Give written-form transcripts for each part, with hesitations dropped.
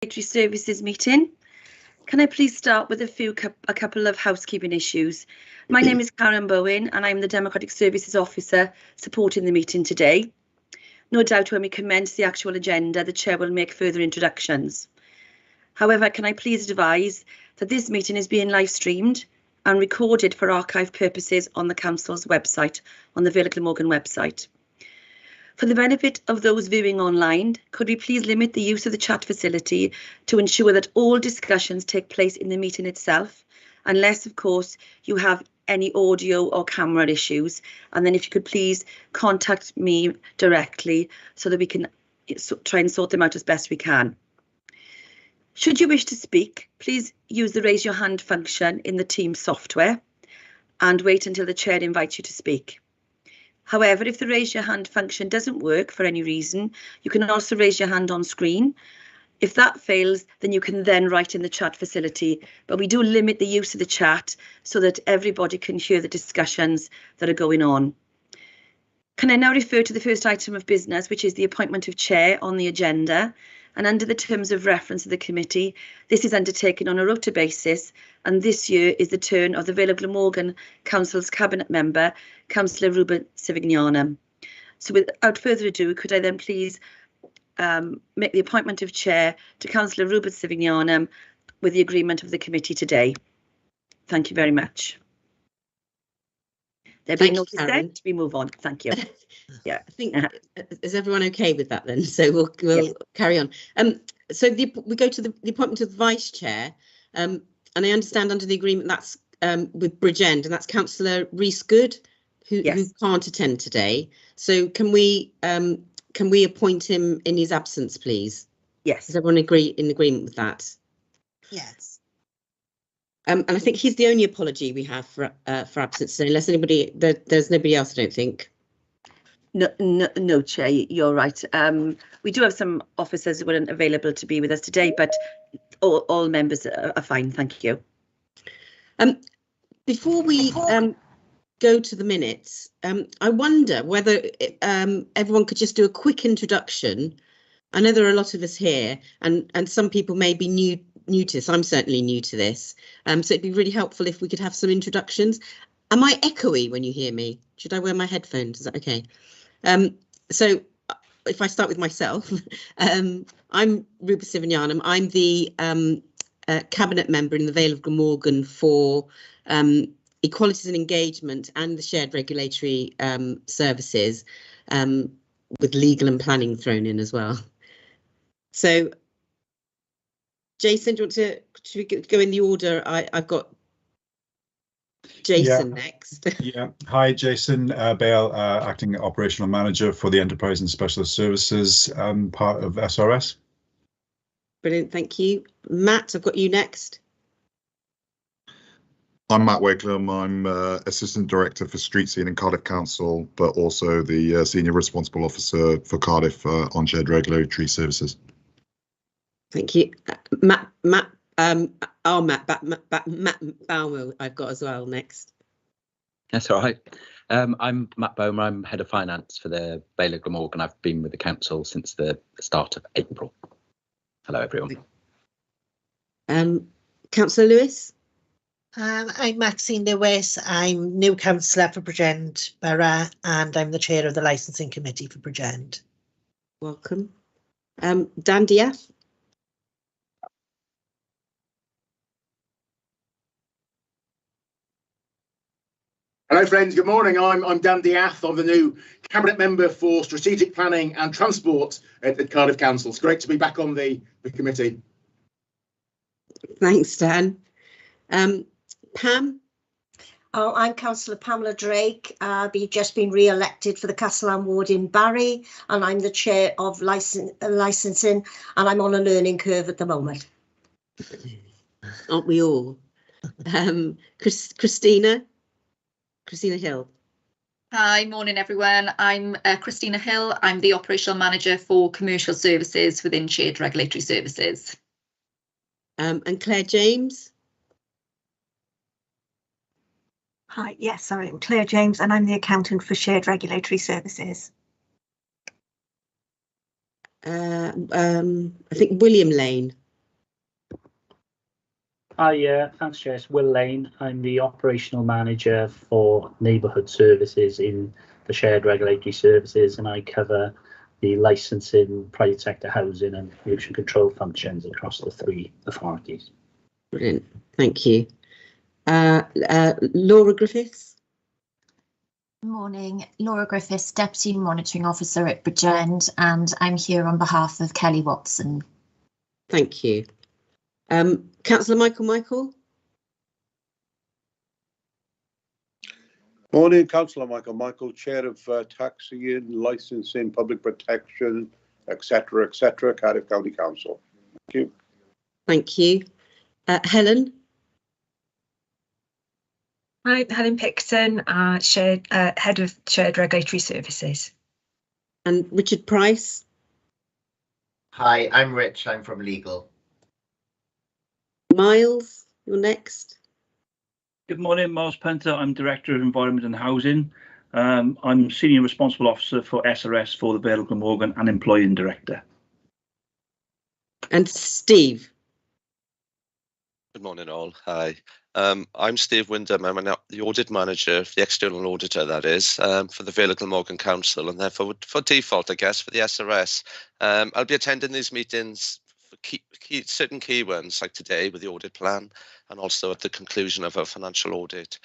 Regulatory Services meeting. Can I please start with a couple of housekeeping issues? My name is Karen Bowen and I'm the Democratic Services Officer supporting the meeting today. No doubt when we commence the actual agenda, the Chair will make further introductions. However, can I please advise that this meeting is being live streamed and recorded for archive purposes on the Council's website, on the Vale of Glamorgan website. For the benefit of those viewing online, could we please limit the use of the chat facility to ensure that all discussions take place in the meeting itself, unless, of course, you have any audio or camera issues. And then if you could please contact me directly so that we can try and sort them out as best we can. Should you wish to speak, please use the raise your hand function in the Teams software and wait until the Chair invites you to speak. However, if the raise your hand function doesn't work for any reason, you can also raise your hand on screen. If that fails, then you can then write in the chat facility, but we do limit the use of the chat so that everybody can hear the discussions that are going on. Can I now refer to the first item of business, which is the appointment of chair on the agenda? And under the terms of reference of the committee, this is undertaken on a rota basis, and this year is the turn of the Vale of Glamorgan Council's Cabinet Member, Councillor Rupert Sivignanum. So without further ado, could I then please make the appointment of chair to Councillor Rupert Sivignanum with the agreement of the committee today. Thank you very much. There being no dissent, we move on. Thank you. Yeah, I think is everyone okay with that then? So we'll carry on. So we go to the appointment of the vice chair, and I understand under the agreement that's with Bridgend, and that's Councillor Rees-Good, who can't attend today. So can we appoint him in his absence, please? Yes. Does everyone agree in agreement with that? Yes. And I think he's the only apology we have for absence. So unless there's nobody else, I don't think. No, Chair, you're right. We do have some officers who weren't available to be with us today, but all members are fine. Thank you. Before we go to the minutes, I wonder whether everyone could just do a quick introduction. I know there are a lot of us here, and some people may be new to this. I'm certainly new to this, so it'd be really helpful if we could have some introductions. Am I echoey when you hear me? Should I wear my headphones? Is that okay? So if I start with myself, I'm Rupert Sivignanum. I'm the Cabinet Member in the Vale of Glamorgan for Equalities and Engagement and the Shared Regulatory Services, with legal and planning thrown in as well. So, Jason, do you want to go in the order? I've got Jason next. Yeah. Hi, Jason Bale, Acting Operational Manager for the Enterprise and Specialist Services part of SRS. Brilliant, thank you. Matt, I've got you next. I'm Matt Wakeham. I'm Assistant Director for Street Scene in Cardiff Council, but also the Senior Responsible Officer for Cardiff on Shared Regulatory Services. Thank you. Matt Baumer I've got as well next. That's all right. I'm Matt Baumer. I'm Head of Finance for the Vale of Glamorgan. I've been with the council since the start of April. Hello, everyone. Councillor Lewis. I'm Maxine Lewis. I'm new councillor for Bridgend Borough, and I'm the chair of the licensing committee for Bridgend. Welcome. Dan Diaz. Hello friends, good morning. I'm Dan Diath. I'm the new Cabinet Member for Strategic Planning and Transport at Cardiff Council. It's great to be back on the committee. Thanks, Dan. Pam? Oh, I'm Councillor Pamela Drake. I've just been re-elected for the Castellan ward in Barry, and I'm the chair of licensing, and I'm on a learning curve at the moment. Aren't we all? Christina Hill. Hi, morning everyone. I'm Christina Hill. I'm the Operational Manager for Commercial Services within Shared Regulatory Services. And Claire James. Hi, yes, sorry, I'm Claire James and I'm the accountant for Shared Regulatory Services. I think William Lane. Hi, thanks, Jess. Will Lane. I'm the operational manager for neighbourhood services in the shared regulatory services, and I cover the licensing, private sector housing and pollution control functions across the 3 authorities. Brilliant, thank you. Laura Griffiths. Good morning, Laura Griffiths, Deputy Monitoring Officer at Bridgend, and I'm here on behalf of Kelly Watson. Thank you. Councillor Michael. Morning, Councillor Michael, Chair of Taxiing, Licensing, Public Protection, etc., Cardiff County Council. Thank you. Thank you. Helen. Hi, Helen Picton, Head of Shared Regulatory Services. And Richard Price. Hi, I'm Rich, I'm from Legal. Miles, you're next. Good morning, Miles Penter. I'm Director of Environment and Housing. I'm Senior Responsible Officer for SRS for the Vale of Glamorgan and Employing Director. And Steve. Good morning, all. Hi. I'm Steve Wyndham. I'm the audit manager, the external auditor, that is, for the Vale of Glamorgan Council, and therefore, for default, I guess, for the SRS. I'll be attending these meetings for certain key ones, like today with the audit plan, and also at the conclusion of a financial audit.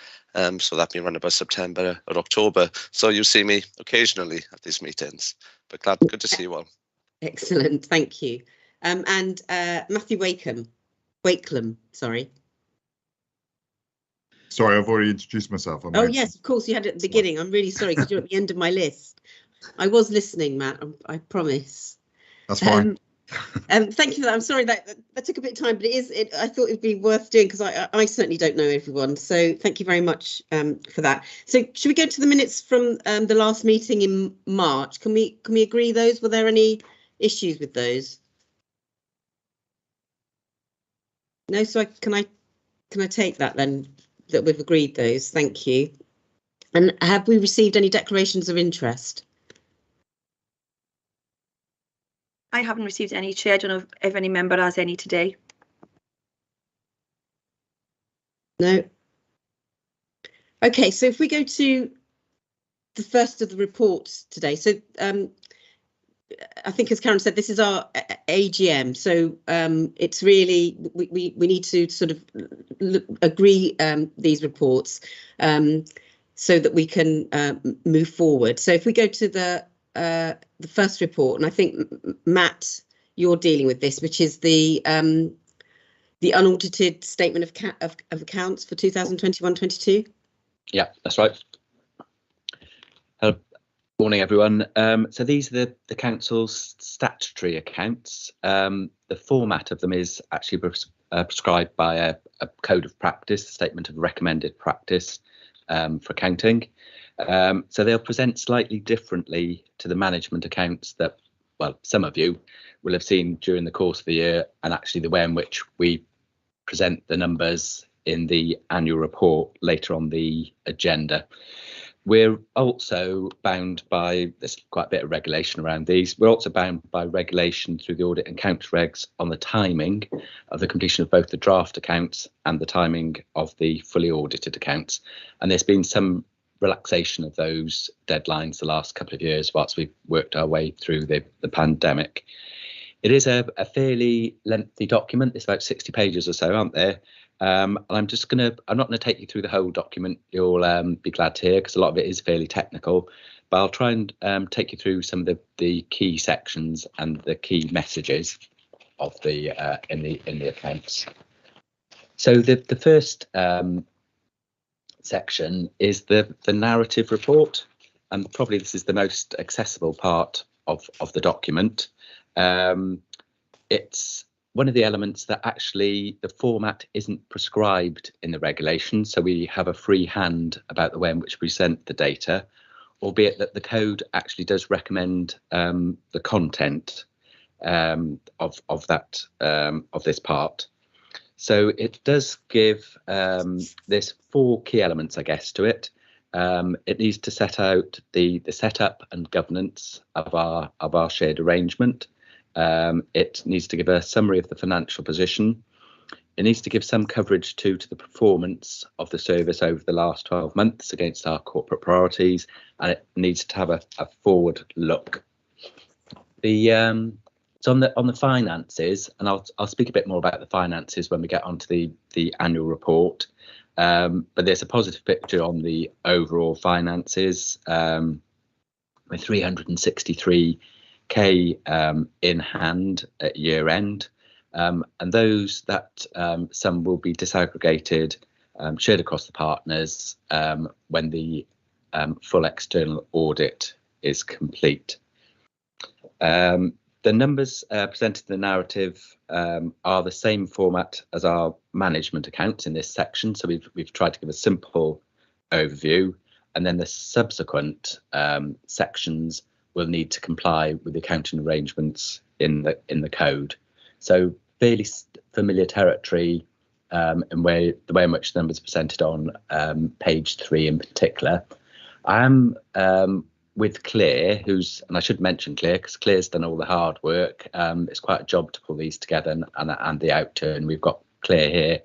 So that being run about September or October. So you see me occasionally at these meetings, but good to see you all. Excellent, thank you. And Matthew Wakeham, sorry. Sorry, I've already introduced myself. Oh, yes, of course, you had it at the beginning. I'm really sorry because you're at the end of my list. I was listening, Matt, I promise. That's fine. Thank you for that. I'm sorry that took a bit of time, but I thought it'd be worth doing because I certainly don't know everyone. So thank you very much for that. So should we go to the minutes from the last meeting in March? Can we agree those? Were there any issues with those? No, so can I take that then, that we've agreed those? Thank you. And have we received any declarations of interest? I haven't received any, Chair. I don't know if any member has any today. No. Okay, so if we go to the first of the reports today, so I think, as Karen said, this is our AGM, so it's really we need to sort of agree these reports so that we can move forward. So if we go to the first report, and I think Matt, you're dealing with this, which is the unaudited statement of accounts for 2021-22. Yeah, that's right. Morning, everyone. So these are the council's statutory accounts. The format of them is actually prescribed by a code of practice, a statement of recommended practice for accounting. So they'll present slightly differently to the management accounts that, well, some of you will have seen during the course of the year, and actually the way in which we present the numbers in the annual report later on the agenda. We're also bound by, there's quite a bit of regulation around these, we're also bound by regulation through the audit and accounts regs on the timing of the completion of both the draft accounts and the timing of the fully audited accounts. And there's been some relaxation of those deadlines the last couple of years whilst we've worked our way through the pandemic. It is a fairly lengthy document. It's about 60 pages or so, aren't there? And I'm not going to take you through the whole document. You'll be glad to hear, because a lot of it is fairly technical, but I'll try and take you through some of the key sections and the key messages of the in the accounts. So the first section is the narrative report, and probably this is the most accessible part of the document. It's one of the elements that actually the format isn't prescribed in the regulations, so we have a free hand about the way in which we present the data, albeit that the code actually does recommend the content of this part. So it does give there's 4 key elements, I guess, to it. It needs to set out the setup and governance of our shared arrangement. It needs to give a summary of the financial position. It needs to give some coverage to the performance of the service over the last 12 months against our corporate priorities, and it needs to have a forward look. So on the finances, and I'll speak a bit more about the finances when we get onto the annual report. But there's a positive picture on the overall finances, with 363k in hand at year end. And those that some will be disaggregated, shared across the partners when the full external audit is complete. The numbers presented in the narrative are the same format as our management accounts in this section. So we've tried to give a simple overview, and then the subsequent sections will need to comply with the accounting arrangements in the code. So fairly familiar territory and the way in which the numbers are presented on page 3 in particular. I am with Claire, and I should mention Claire because Claire's done all the hard work. It's quite a job to pull these together and the outturn. We've got Claire here.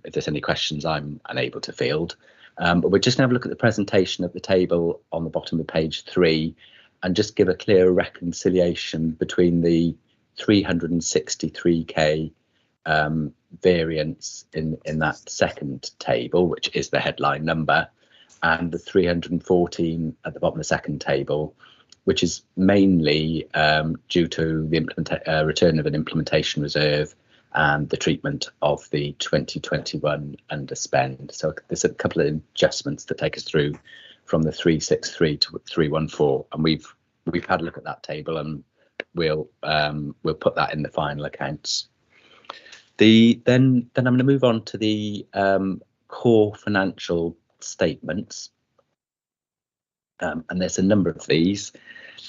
If there's any questions I'm unable to field. But we're just going to have a look at the presentation of the table on the bottom of page 3 and just give a clear reconciliation between the 363k variance in that second table, which is the headline number, and the 314 at the bottom of the second table, which is mainly due to the return of an implementation reserve and the treatment of the 2021 underspend. So there's a couple of adjustments that take us through from the 363 to 314, and we've had a look at that table, and we'll put that in the final accounts. Then I'm going to move on to the core financial statements, and there's a number of these.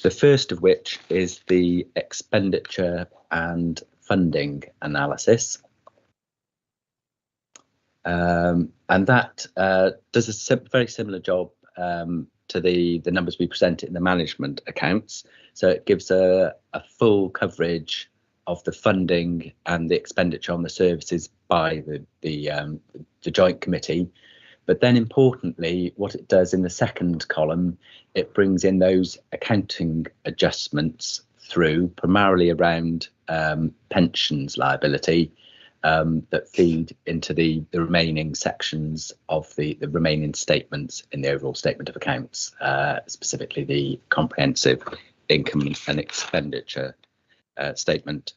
The first of which is the expenditure and funding analysis, and that does a very similar job to the numbers we presented in the management accounts. So it gives a full coverage of the funding and the expenditure on the services by the joint committee. But then importantly, what it does in the second column, it brings in those accounting adjustments through, primarily around pensions liability, that feed into the remaining sections of the remaining statements in the overall statement of accounts, specifically the comprehensive income and expenditure statement.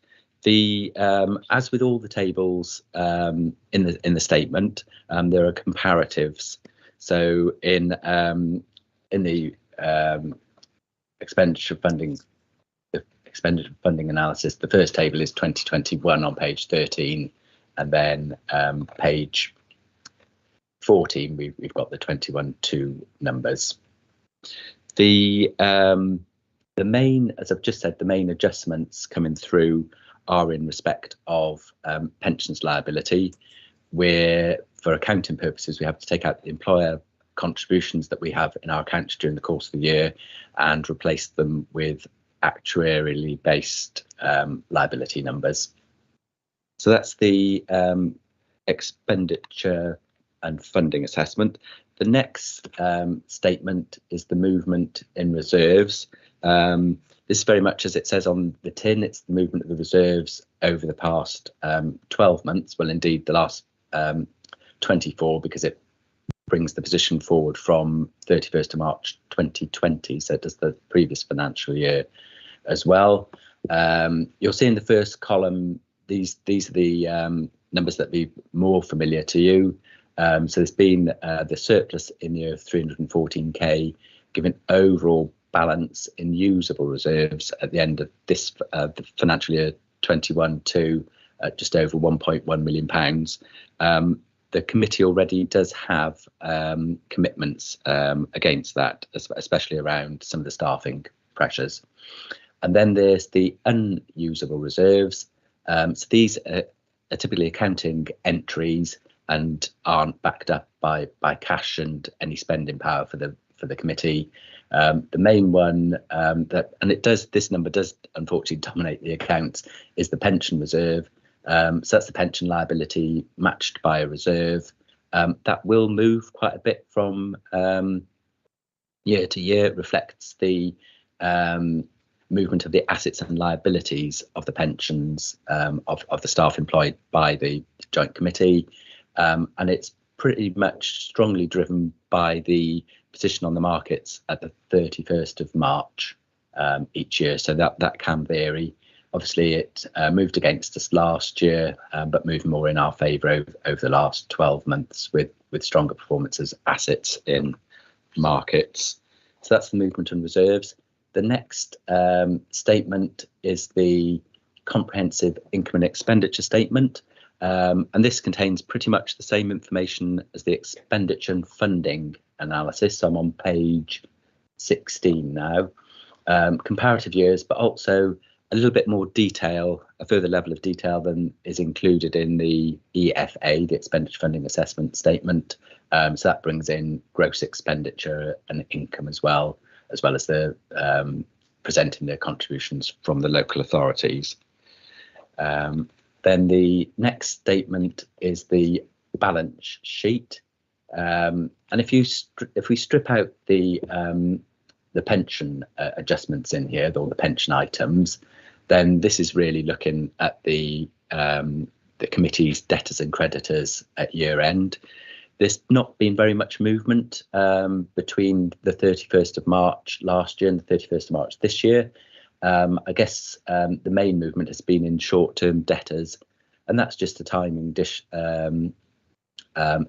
As with all the tables in the statement, there are comparatives. So in the expenditure funding analysis, the first table is 2021 on page 13, and then page 14 we've got the 21-2 numbers. The main, as I've just said, the main adjustments coming through are in respect of pensions liability, where for accounting purposes we have to take out the employer contributions that we have in our accounts during the course of the year and replace them with actuarially based liability numbers. So that's the expenditure and funding assessment. The next statement is the movement in reserves. This is very much as it says on the tin, it's the movement of the reserves over the past 12 months. Well, indeed, the last 24, because it brings the position forward from 31st of March 2020, so it does the previous financial year as well. You'll see in the first column, these are the numbers that be more familiar to you. So there's been the surplus in the year of 314k, given overall balance in usable reserves at the end of this the financial year 21 to just over £1.1 million. The committee already does have commitments against that, especially around some of the staffing pressures. And then there's the unusable reserves. So these are typically accounting entries and aren't backed up by cash and any spending power for the committee. The main one this number does unfortunately dominate the accounts, is the pension reserve. So that's the pension liability matched by a reserve. That will move quite a bit from year to year. It reflects the movement of the assets and liabilities of the pensions of the staff employed by the Joint Committee, and it's pretty much strongly driven by the position on the markets at the 31st of March each year, so that can vary. Obviously, it moved against us last year, but moved more in our favour over the last 12 months with stronger performance as assets in markets. So that's the movement and reserves. The next statement is the comprehensive income and expenditure statement. And this contains pretty much the same information as the expenditure and funding analysis. So I'm on page 16 now. Comparative years, but also a little bit more detail, a further level of detail than is included in the EFA, the expenditure funding assessment statement. So that brings in gross expenditure and income as well as the presenting their contributions from the local authorities. Then the next statement is the balance sheet. And if we strip out the pension adjustments in here, all the pension items, then this is really looking at the committee's debtors and creditors at year end. There's not been very much movement between the 31st of March last year and the 31st of March this year. I guess the main movement has been in short-term debtors, and that's just a timing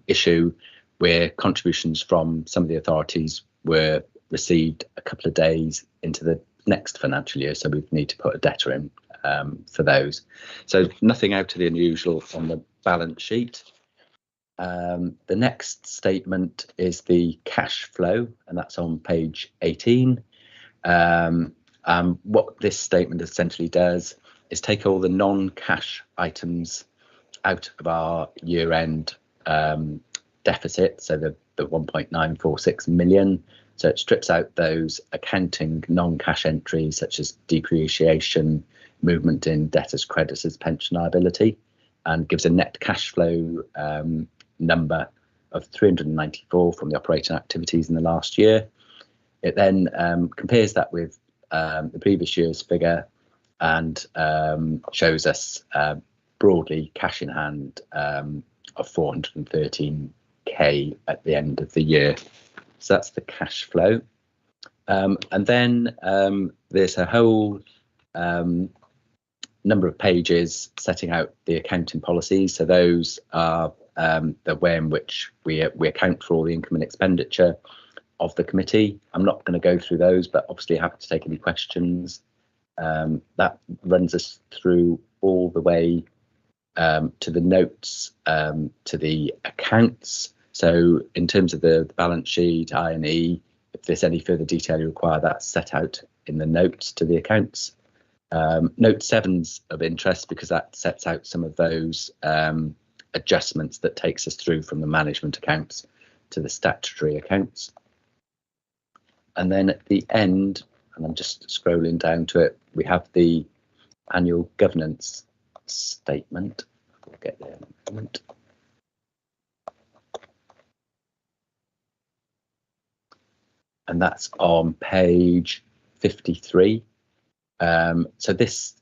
issue where contributions from some of the authorities were received a couple of days into the next financial year, so we need to put a debtor in for those. So nothing out of the unusual on the balance sheet. The next statement is the cash flow, and that's on page 18. What this statement essentially does is take all the non-cash items out of our year-end deficit, so the 1.946 million. So it strips out those accounting non-cash entries such as depreciation, movement in debtors, creditors, pension liability, and gives a net cash flow number of 394 from the operating activities in the last year. It then compares that with the previous year's figure and shows us broadly cash in hand of 413k at the end of the year. So that's the cash flow. And then there's a whole number of pages setting out the accounting policies. So those are the way in which we account for all the income and expenditure of the committee. I'm not going to go through those, but obviously happy to take any questions. That runs us through all the way to the notes to the accounts. So in terms of the balance sheet, I&E, if there's any further detail you require, that's set out in the notes to the accounts. Note 7's of interest because that sets out some of those adjustments that takes us through from the management accounts to the statutory accounts. And then at the end, and I'm just scrolling down to it, we have the annual governance statement. We'll get there in a moment. And that's on page 53. So this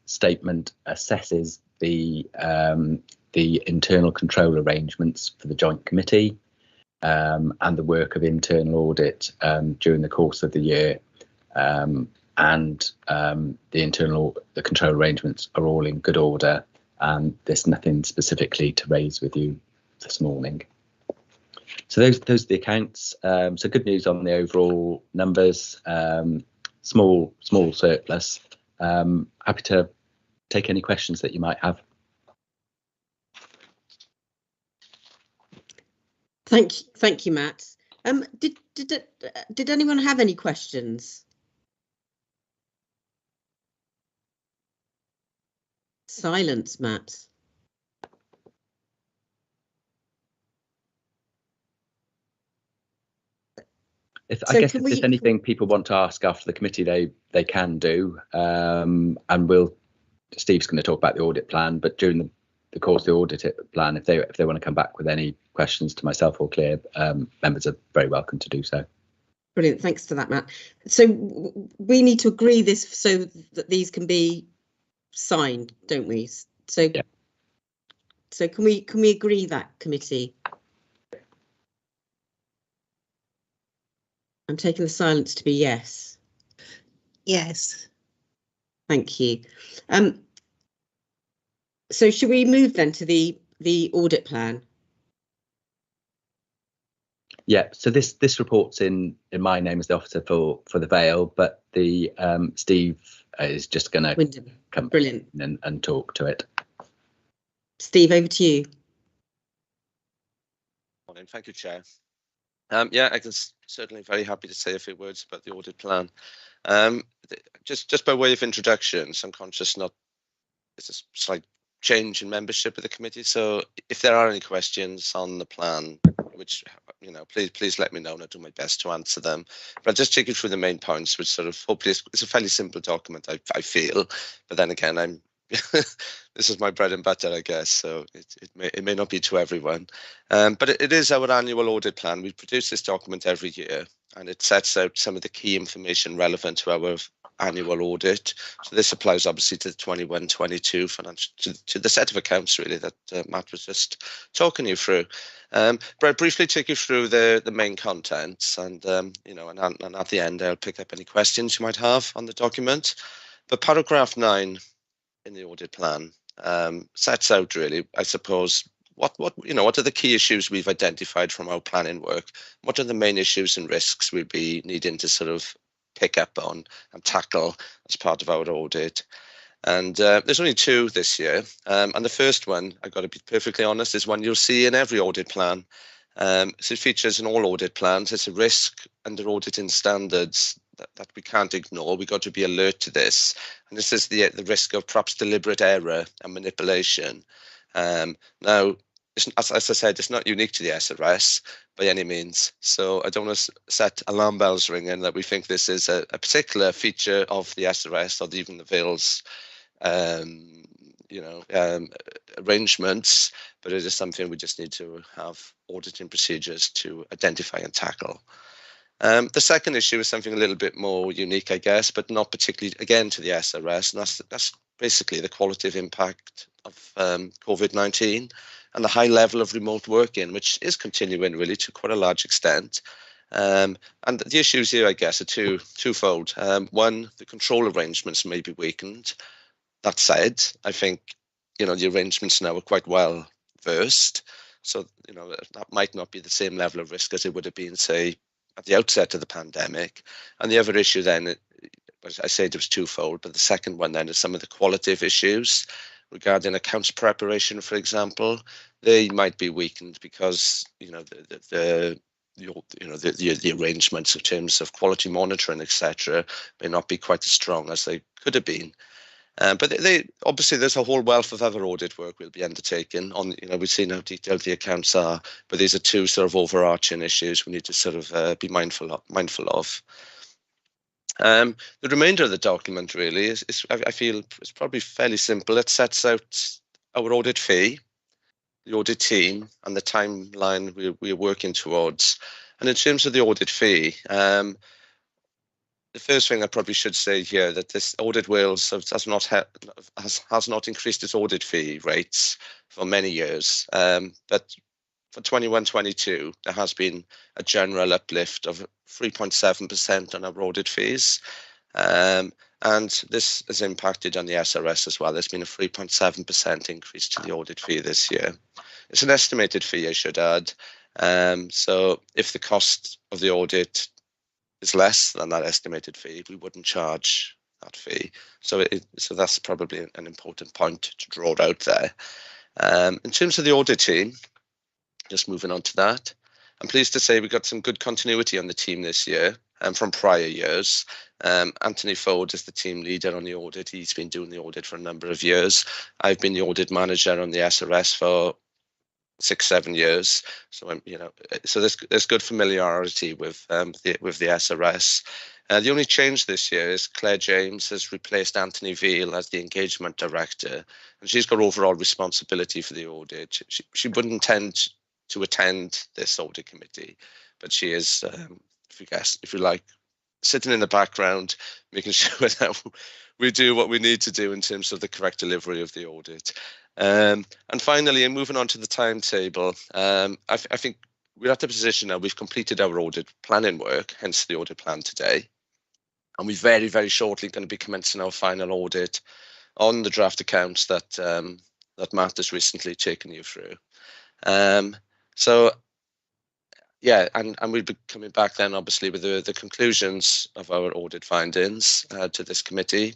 statement assesses the internal control arrangements for the Joint Committee and the work of internal audit during the course of the year. And the control arrangements are all in good order, and there's nothing specifically to raise with you this morning. So those are the accounts. So good news on the overall numbers. Small surplus. Happy to take any questions that you might have. Thank you, Matt. Did anyone have any questions? Silence, Matt. I guess if there's anything people want to ask after the committee, they can do, and we'll Steve's going to talk about the audit plan, but during the course of the audit plan, if they want to come back with any questions to myself or Claire, members are very welcome to do so. Brilliant, thanks for that, Matt. So we need to agree this so that these can be signed, don't we? So yeah. So can we agree that, committee? I'm taking the silence to be yes. Yes. Thank you. So should we move then to the audit plan? Yeah, so this reports in my name as the officer for the Vale, but the Steve is just going to come Brilliant. in and talk to it. Steve, over to you. Morning, thank you, Chair. Yeah, I can certainly very happy to say a few words about the audit plan. Just by way of introduction, so I'm conscious it's a slight change in membership of the committee. So if there are any questions on the plan, which, you know, please let me know and I'll do my best to answer them. But I'll just take you through the main points, which sort of hopefully it's a fairly simple document, I feel. But then again, this is my bread and butter, I guess, so it may not be to everyone. But it is our annual audit plan. We produce this document every year, and it sets out some of the key information relevant to our annual audit. So this applies obviously to the 21-22 financial, to the set of accounts really that Matt was just talking you through. But I'll briefly take you through the main contents, and you know, and at the end I'll pick up any questions you might have on the document. But paragraph 9 in the audit plan sets out really, I suppose, what are the key issues we've identified from our planning work? What are the main issues and risks we'll be needing to sort of pick up on and tackle as part of our audit? And there's only 2 this year. And the first one, I've got to be perfectly honest, is one you'll see in every audit plan. So it features in all audit plans. It's a risk under auditing standards that we can't ignore. We've got to be alert to this. And this is the risk of perhaps deliberate error and manipulation. Now, as I said, it's not unique to the SRS by any means. So I don't want to set alarm bells ringing that we think this is a particular feature of the SRS or even the Vale's arrangements, but it is something we just need to have auditing procedures to identify and tackle. The second issue is something a little bit more unique, I guess, but not particularly, again, to the SRS, and that's basically the qualitative impact of COVID-19 and the high level of remote working, which is continuing really to quite a large extent. And the issues here, I guess, are twofold. One, the control arrangements may be weakened. That said, I think, you know, the arrangements now are quite well versed. So, you know, that might not be the same level of risk as it would have been, say, at the outset of the pandemic. And the other issue then, as I said, it was twofold, but the second one then is some of the qualitative issues regarding accounts preparation, for example. They might be weakened because, you know, the arrangements in terms of quality monitoring, etc., may not be quite as strong as they could have been. But they obviously there's a whole wealth of other audit work we'll be undertaking on, you know, we've seen how detailed the accounts are, but these are 2 sort of overarching issues we need to sort of be mindful of. The remainder of the document really is I feel is probably fairly simple. It sets out our audit fee, the audit team, and the timeline we're working towards. And in terms of the audit fee, the first thing I probably should say here that this Audit Wales has not increased its audit fee rates for many years. But for 21-22, there has been a general uplift of 3.7% on our audit fees. And this has impacted on the SRS as well. There's been a 3.7% increase to the audit fee this year. It's an estimated fee, I should add. So if the cost of the audit is less than that estimated fee, we wouldn't charge that fee. So that's probably an important point to draw out there. In terms of the audit team, just moving on to that, I'm pleased to say we got some good continuity on the team this year from prior years. Anthony Ford is the team leader on the audit. He's been doing the audit for a number of years. I've been the audit manager on the SRS for 6-7 years, so so there's good familiarity with the SRS. The only change this year is Claire James has replaced Anthony Veal as the engagement director, and she's got overall responsibility for the audit. She wouldn't intend to attend this audit committee, but she is, if you like, sitting in the background, making sure that we do what we need to do in terms of the correct delivery of the audit. And finally, and moving on to the timetable, I think we're at the position now we've completed our audit planning work, hence the audit plan today. And we're very, very shortly going to be commencing our final audit on the draft accounts that that Matt has recently taken you through. So, yeah, and we'll be coming back then, obviously, with the conclusions of our audit findings to this committee.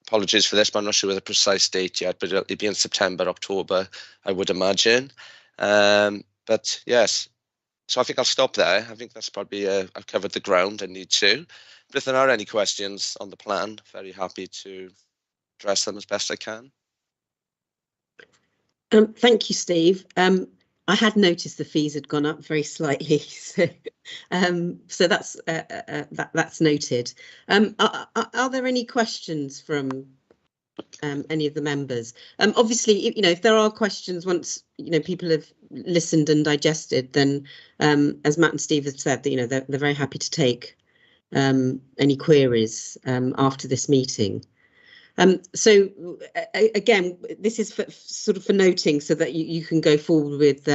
Apologies for this, but I'm not sure of the precise date yet, but it'll be in September, October, I would imagine. But yes, so I think I'll stop there. I think that's probably, I've covered the ground I need to. But if there are any questions on the plan, very happy to address them as best I can. Thank you, Steve. I had noticed the fees had gone up very slightly, so that's noted. Are there any questions from any of the members? Obviously, if there are questions once people have listened and digested, then as Matt and Steve have said, they're very happy to take any queries after this meeting. So again, this is for noting so that you can go forward with.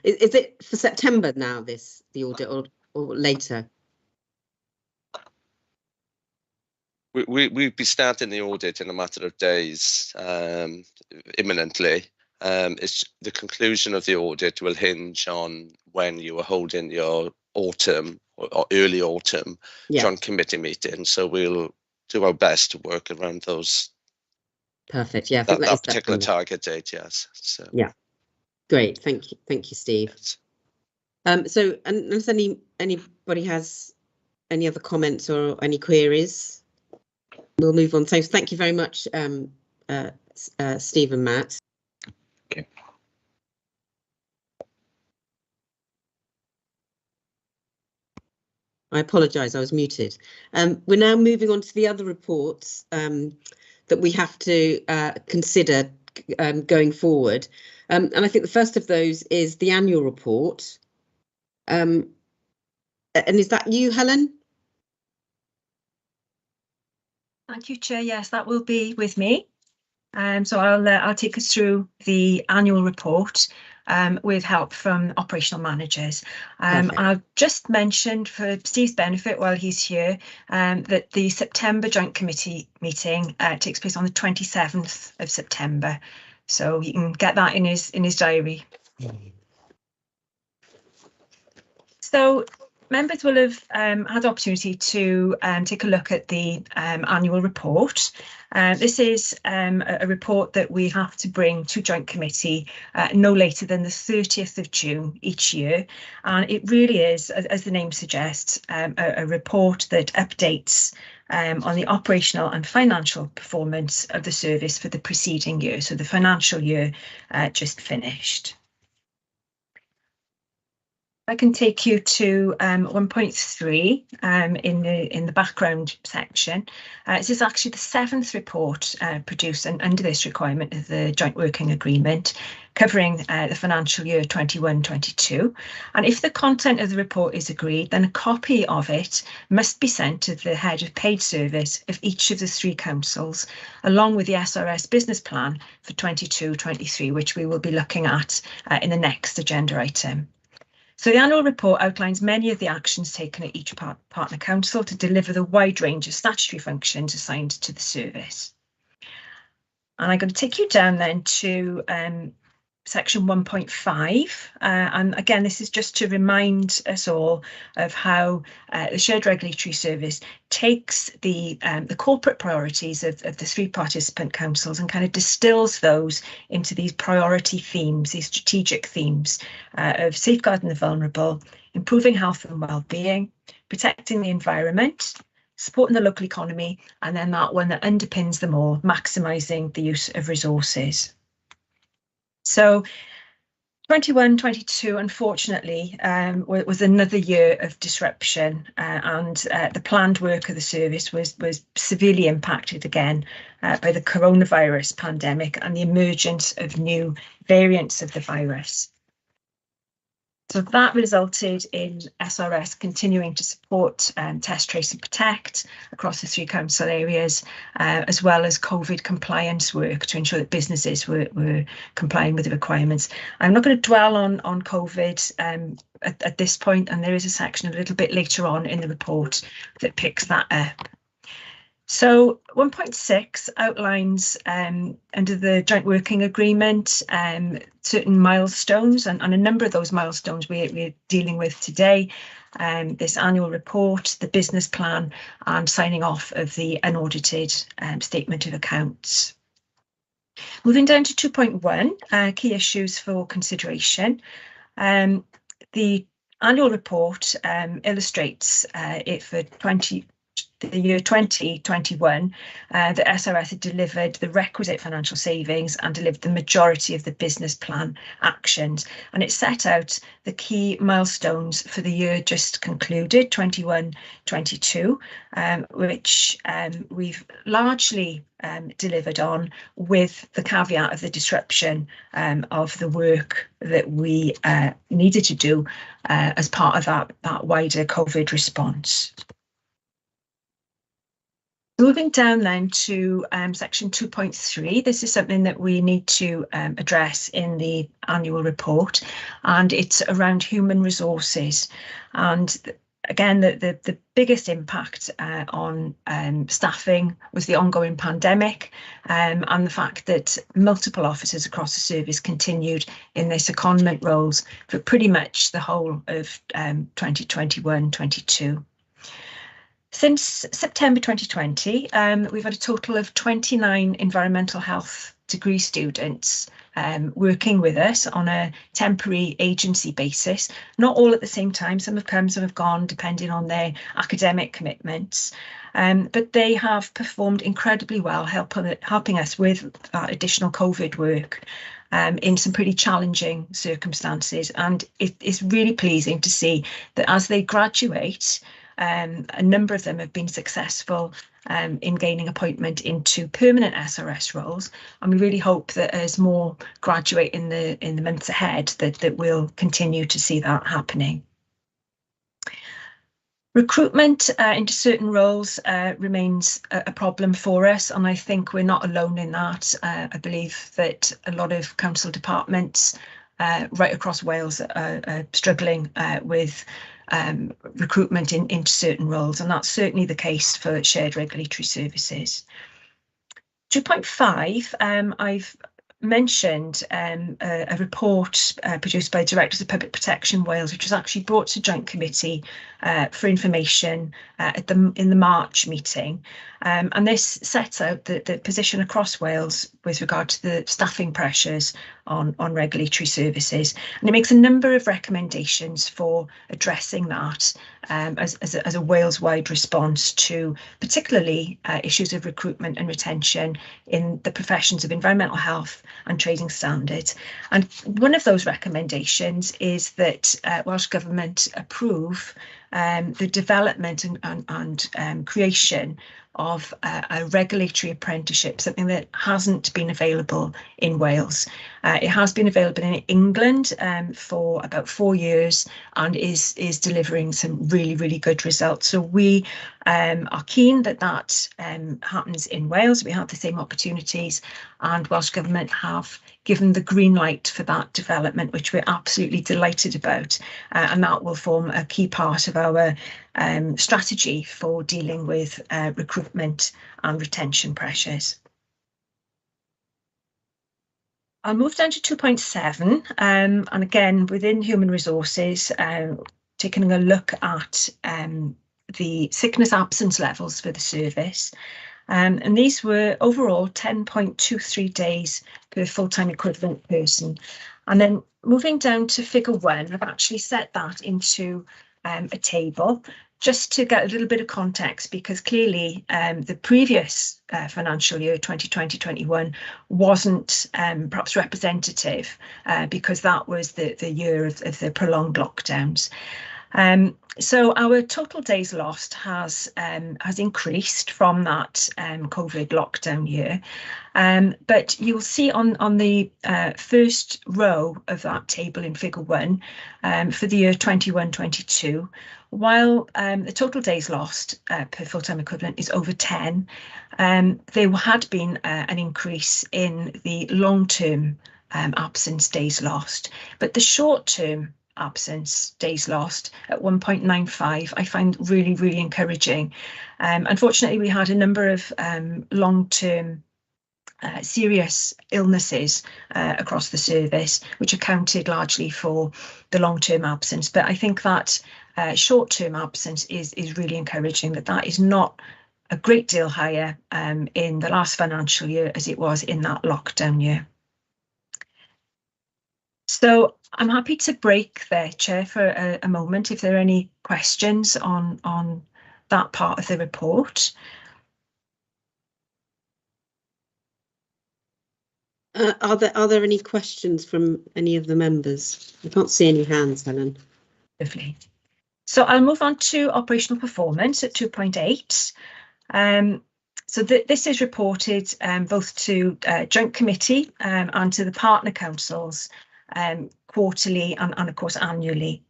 Is it for September now? The audit or later? We'll be starting the audit in a matter of days, imminently. It's the conclusion of the audit will hinge on when you are holding your autumn or early autumn joint committee meeting. So we'll do our best to work around those. Perfect. Yeah, I that, think that particular target date. Yes. So yeah, great. Thank you, Steve. So, unless anybody has any other comments or any queries, we'll move on. So, thank you very much, Steve and Matt. Okay. I apologise, I was muted. We're now moving on to the other reports that we have to consider going forward. And I think the first of those is the annual report. And is that you, Helen? Thank you, Chair. Yes, that will be with me. So I'll take us through the annual report with help from operational managers. And I'll just mention for Steve's benefit while he's here that the September Joint Committee meeting takes place on the 27th of September. So you can get that in his diary. So members will have had the opportunity to take a look at the annual report. This is a report that we have to bring to Joint Committee no later than the 30th of June each year. And it really is, as the name suggests, a report that updates on the operational and financial performance of the service for the preceding year, so the financial year just finished. I can take you to 1.3 in the background section. This is actually the 7th report produced under this requirement of the Joint Working Agreement, covering the financial year 21-22. And if the content of the report is agreed, then a copy of it must be sent to the head of paid service of each of the 3 councils, along with the SRS business plan for 22-23, which we will be looking at in the next agenda item. So the annual report outlines many of the actions taken at each partner council to deliver the wide range of statutory functions assigned to the service. And I'm going to take you down then to section 1.5. And again, this is just to remind us all of how the Shared Regulatory Service takes the corporate priorities of the 3 participant councils and kind of distills those into these priority themes, these strategic themes of safeguarding the vulnerable, improving health and well-being, protecting the environment, supporting the local economy, and then that one that underpins them all, maximising the use of resources. So 21-22, unfortunately, was another year of disruption, and the planned work of the service was severely impacted again by the coronavirus pandemic and the emergence of new variants of the virus. So that resulted in SRS continuing to support test, trace and protect across the 3 council areas, as well as COVID compliance work to ensure that businesses were complying with the requirements. I'm not going to dwell on COVID at this point, and there is a section a little bit later on in the report that picks that up. So 1.6 outlines under the joint working agreement certain milestones, and a number of those milestones we're dealing with today. This annual report, the business plan, and signing off of the unaudited statement of accounts. Moving down to 2.1, key issues for consideration. The annual report illustrates it for the year 2021, the SRS had delivered the requisite financial savings and delivered the majority of the business plan actions. And it set out the key milestones for the year just concluded, 21-22, which we've largely delivered on, with the caveat of the disruption of the work that we needed to do as part of that wider COVID response. Moving down then to section 2.3, this is something that we need to address in the annual report, and it's around human resources. And again, the biggest impact on staffing was the ongoing pandemic, and the fact that multiple officers across the service continued in their secondment roles for pretty much the whole of 2021-22. Since September 2020, we've had a total of 29 environmental health degree students working with us on a temporary agency basis, not all at the same time. Some have come, some have gone, depending on their academic commitments. But they have performed incredibly well, helping us with additional COVID work in some pretty challenging circumstances. And it is really pleasing to see that as they graduate, a number of them have been successful in gaining appointment into permanent SRS roles, and we really hope that as more graduate in the months ahead, that we'll continue to see that happening. Recruitment into certain roles remains a problem for us, and I think we're not alone in that. I believe that a lot of council departments right across Wales are struggling with recruitment into certain roles, and that's certainly the case for shared regulatory services. 2.5, I've mentioned a report produced by Directors of Public Protection Wales, which was actually brought to Joint Committee for information in the March meeting. And this sets out the position across Wales with regard to the staffing pressures on regulatory services. And it makes a number of recommendations for addressing that as a Wales-wide response to particularly issues of recruitment and retention in the professions of environmental health and trading standards. And one of those recommendations is that Welsh Government approve the development and creation of a regulatory apprenticeship, something that hasn't been available in Wales. It has been available in England for about 4 years and is delivering some really good results. So we are keen that happens in Wales. We have the same opportunities, and Welsh Government have given the green light for that development, which we're absolutely delighted about, and that will form a key part of our strategy for dealing with recruitment and retention pressures. I'll move down to 2.7, and again within human resources, taking a look at the sickness absence levels for the service. And these were overall 10.23 days per full-time equivalent person. And then moving down to figure 1, I've actually set that into a table just to get a little bit of context, because clearly the previous financial year, 2020-21, wasn't perhaps representative because that was the year of the prolonged lockdowns. So our total days lost has increased from that COVID lockdown year. But you'll see on the first row of that table in figure 1 for the year 21-22, while the total days lost per full-time equivalent is over 10, there had been an increase in the long-term absence days lost, but the short-term absence days lost at 1.95 I find really, really encouraging. Unfortunately, we had a number of long-term serious illnesses across the service, which accounted largely for the long-term absence. But I think that short-term absence is really encouraging, that is not a great deal higher in the last financial year as it was in that lockdown year. So I'm happy to break there, Chair, for a moment if there are any questions on that part of the report. Are there any questions from any of the members? I can't see any hands, Helen. Lovely. So I'll move on to operational performance at 2.8. So this is reported both to Joint Committee and to the partner councils quarterly and of course annually.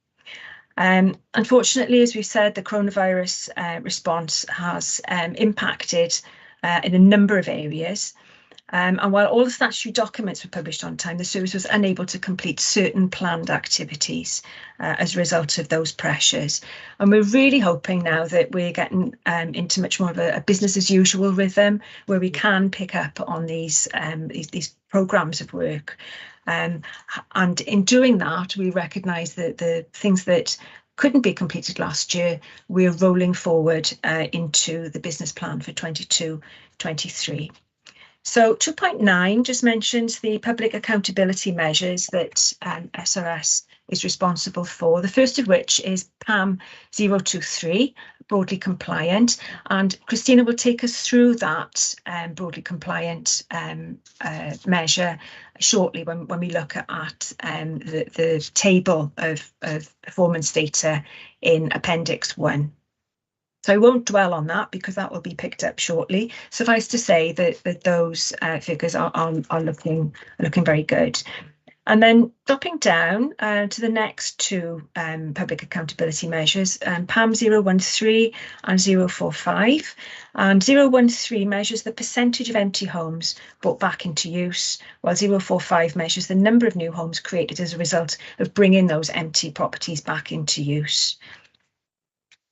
Unfortunately, as we've said, the coronavirus response has impacted in a number of areas. And while all the statutory documents were published on time, the service was unable to complete certain planned activities as a result of those pressures. And we're really hoping now that we're getting into much more of a business as usual rhythm, where we can pick up on these programmes of work. And in doing that, we recognise that the things that couldn't be completed last year, we're rolling forward into the business plan for 22-23. So 2.9 just mentions the public accountability measures that SRS is responsible for, the first of which is PAM 023, broadly compliant, and Christina will take us through that broadly compliant measure shortly when we look at the table of performance data in Appendix 1. So I won't dwell on that because that will be picked up shortly. Suffice to say that those figures are looking very good. And then dropping down to the next two public accountability measures, PAM 013 and 045. And 013 measures the percentage of empty homes brought back into use, while 045 measures the number of new homes created as a result of bringing those empty properties back into use.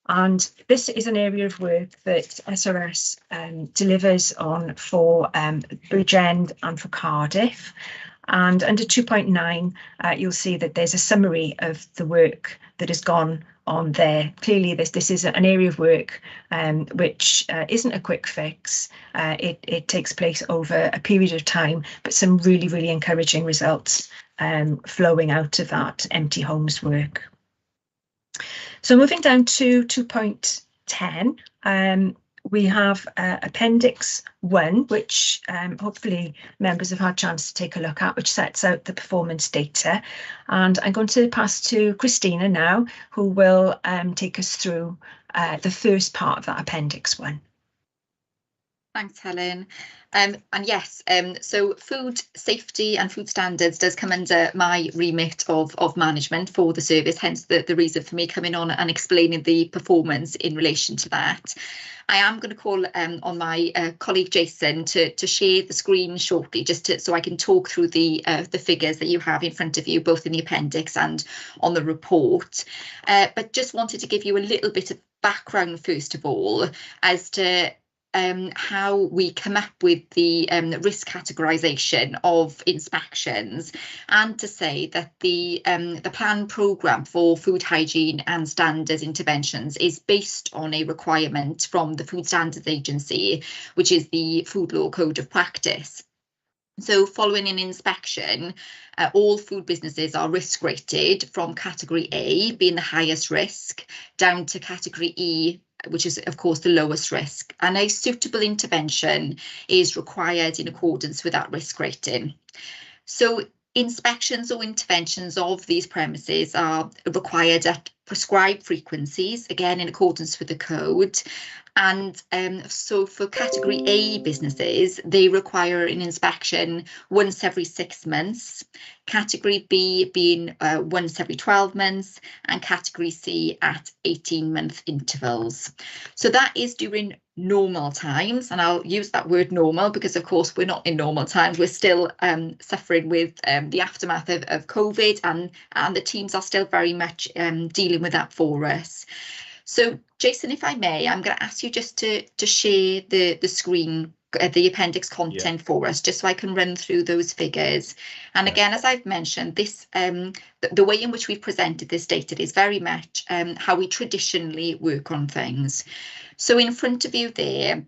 And this is an area of work that SRS delivers on for Bridgend and for Cardiff. And under 2.9, you'll see that there's a summary of the work that has gone on there. Clearly, this is an area of work which isn't a quick fix. It takes place over a period of time, but some really, really encouraging results flowing out of that empty homes work. So moving down to 2.10, we have Appendix 1, which hopefully members have had a chance to take a look at, which sets out the performance data. And I'm going to pass to Christina now, who will take us through the first part of that Appendix 1. Thanks, Helen. And yes, so food safety and food standards does come under my remit of management for the service, hence the reason for me coming on and explaining the performance in relation to that. I am going to call on my colleague Jason to share the screen shortly, just so I can talk through the figures that you have in front of you, both in the appendix and on the report. But just wanted to give you a little bit of background, first of all, as to how we come up with the risk categorisation of inspections, and to say that the planned programme for food hygiene and standards interventions is based on a requirement from the Food Standards Agency, which is the Food Law Code of Practice. So following an inspection, all food businesses are risk rated from category A, being the highest risk, down to category E, which is of course the lowest risk, and a suitable intervention is required in accordance with that risk rating. So inspections or interventions of these premises are required at prescribed frequencies, again in accordance with the code. And so for category A businesses, they require an inspection once every 6 months, category B being once every 12 months, and category C at 18-month intervals. So that is during normal times, and I'll use that word normal because of course we're not in normal times. We're still suffering with the aftermath of COVID, and the teams are still very much dealing with that for us. So Jason, if I may, I'm going to ask you just to share the screen, the appendix content for us, just so I can run through those figures. And again, as I've mentioned, this the way in which we've presented this data is very much how we traditionally work on things. So in front of you there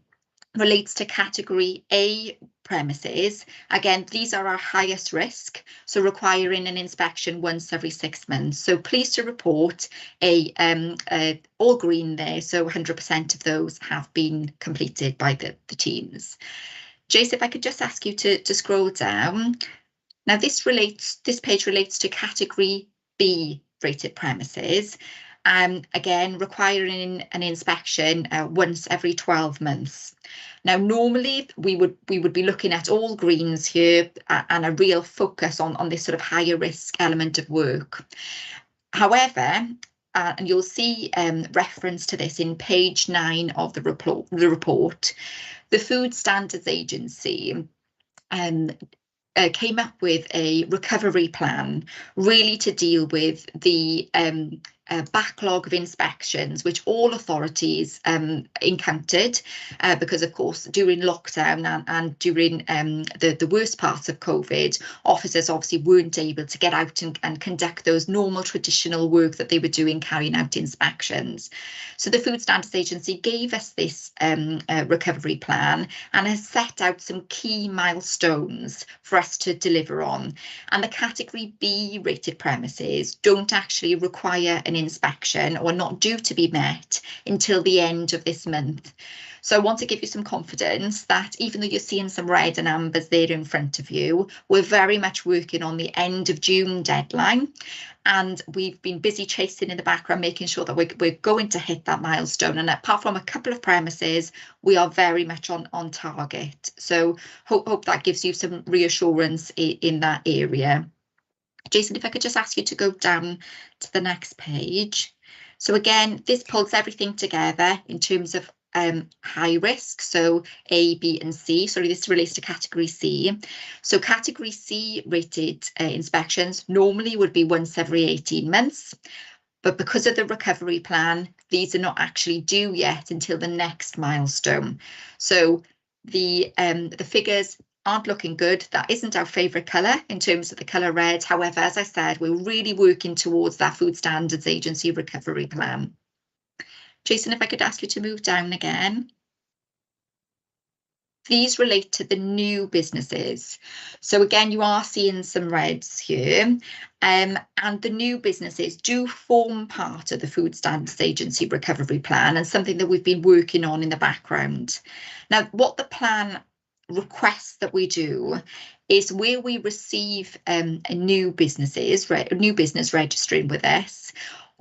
relates to category A premises. Again, these are our highest risk, so requiring an inspection once every 6 months. So pleased to report all green there, so 100% of those have been completed by the teams. Jace, if I could just ask you to scroll down. Now this page relates to category B rated premises. Again, requiring an inspection once every 12 months. Now, normally we would be looking at all greens here and a real focus on this sort of higher risk element of work. However, and you'll see reference to this in page 9 of the report, the Food Standards Agency came up with a recovery plan really to deal with the backlog of inspections which all authorities encountered because of course during lockdown and during the worst parts of COVID, officers obviously weren't able to get out and conduct those normal traditional work that they were doing, carrying out inspections. So the Food Standards Agency gave us this recovery plan and has set out some key milestones for us to deliver on. And the category B rated premises don't actually require an inspection or not due to be met until the end of this month. So I want to give you some confidence that even though you're seeing some red and ambers there in front of you, we're very much working on the end of June deadline. And we've been busy chasing in the background, making sure that we're going to hit that milestone. And apart from a couple of premises, we are very much on target. So hope that gives you some reassurance in that area. Jason, if I could just ask you to go down to the next page. So again, this pulls everything together in terms of high risk, so A, B and C. Sorry, this relates to category C. So category C rated inspections normally would be once every 18 months. But because of the recovery plan, these are not actually due yet until the next milestone. So the figures aren't looking good. That isn't our favourite colour in terms of the colour red. However, as I said, we're really working towards that Food Standards Agency recovery plan. Jason, if I could ask you to move down again. These relate to the new businesses. So again, you are seeing some reds here. And the new businesses do form part of the Food Standards Agency recovery plan and something that we've been working on in the background. Now, what the plan requests that we do is where we receive a new business registering with us.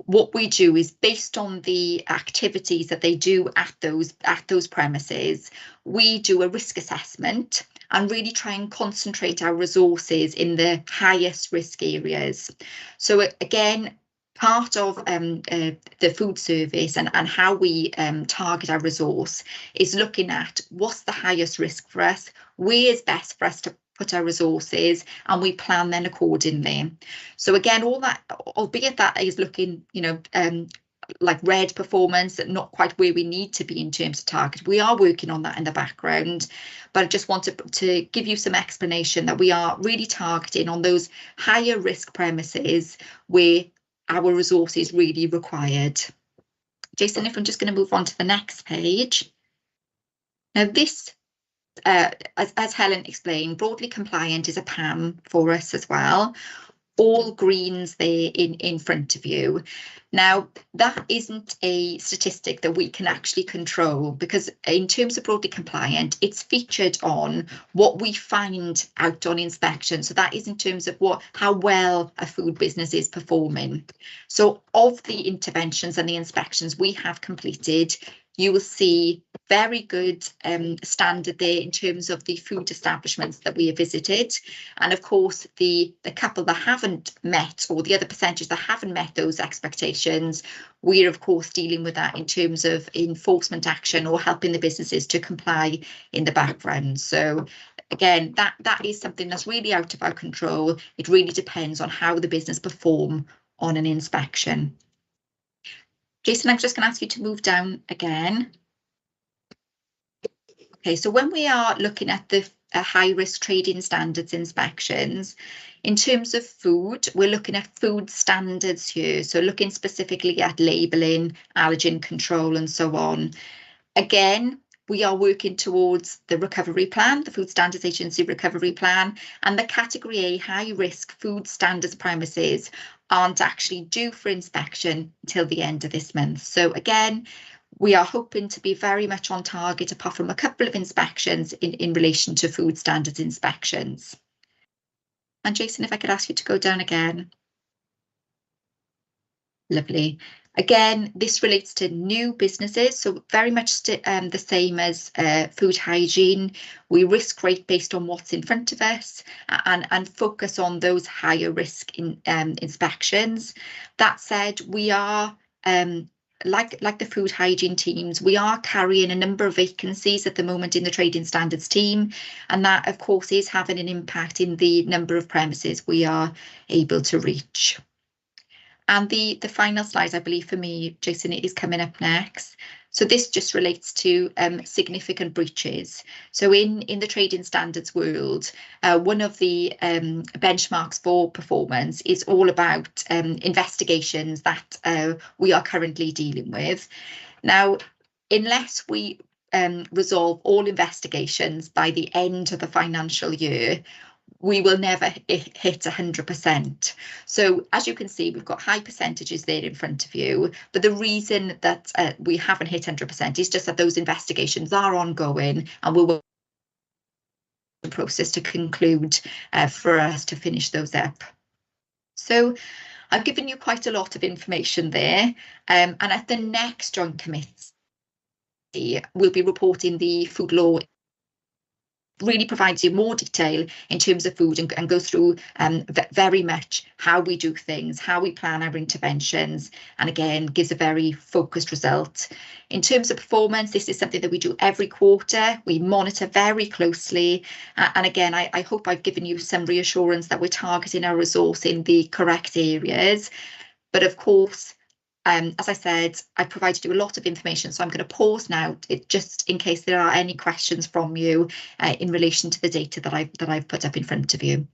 What we do is based on the activities that they do at those premises, we do a risk assessment and really try and concentrate our resources in the highest risk areas. So again, part of the food service and how we target our resource is looking at what's the highest risk for us, where is best for us to put our resources, and we plan then accordingly. So again, all that, albeit that is looking, like red performance, not quite where we need to be in terms of target. We are working on that in the background, but I just wanted to give you some explanation that we are really targeting on those higher risk premises where our resources really required. Jason, if I'm just going to move on to the next page. Now this as Helen explained, broadly compliant is a PAM for us as well. All greens there in front of you. Now, that isn't a statistic that we can actually control, because in terms of broadly compliant, it's featured on what we find out on inspection. So that is in terms of how well a food business is performing. So of the interventions and the inspections we have completed, you will see very good standard there in terms of the food establishments that we have visited. And of course, the couple that haven't met, or the other percentage that haven't met those expectations, we're of course dealing with that in terms of enforcement action or helping the businesses to comply in the background. So again, that is something that's really out of our control. It really depends on how the business perform on an inspection. Jason, I'm just going to ask you to move down again. Okay, so when we are looking at the high-risk trading standards inspections, in terms of food, we're looking at food standards here. So looking specifically at labelling, allergen control and so on. Again, we are working towards the recovery plan, the Food Standards Agency recovery plan, and the category A high-risk food standards premises aren't actually due for inspection until the end of this month. So again, we are hoping to be very much on target, apart from a couple of inspections in relation to food standards inspections. And Jason, if I could ask you to go down again. Lovely. Again, this relates to new businesses, so very much the same as food hygiene. We risk rate based on what's in front of us and focus on those higher risk inspections. That said, we are, like the food hygiene teams, we are carrying a number of vacancies at the moment in the trading standards team, and that of course is having an impact in the number of premises we are able to reach. And the final slide, I believe for me, Jason, is coming up next. So this just relates to significant breaches. So in the trading standards world, one of the benchmarks for performance is all about investigations that we are currently dealing with. Now, unless we resolve all investigations by the end of the financial year, we will never hit 100%. So as you can see, we've got high percentages there in front of you. But the reason that we haven't hit 100% is just that those investigations are ongoing, and we will the process to conclude for us to finish those up. So I've given you quite a lot of information there. And at the next joint committee, we'll be reporting the food law. Really provides you more detail in terms of food and goes through very much how we do things, how we plan our interventions, and again gives a very focused result. In terms of performance, this is something that we do every quarter. We monitor very closely, and again I hope I've given you some reassurance that we're targeting our resource in the correct areas. But of course, as I said, I've provided you a lot of information, so I'm going to pause now just in case there are any questions from you in relation to the data that I've put up in front of you.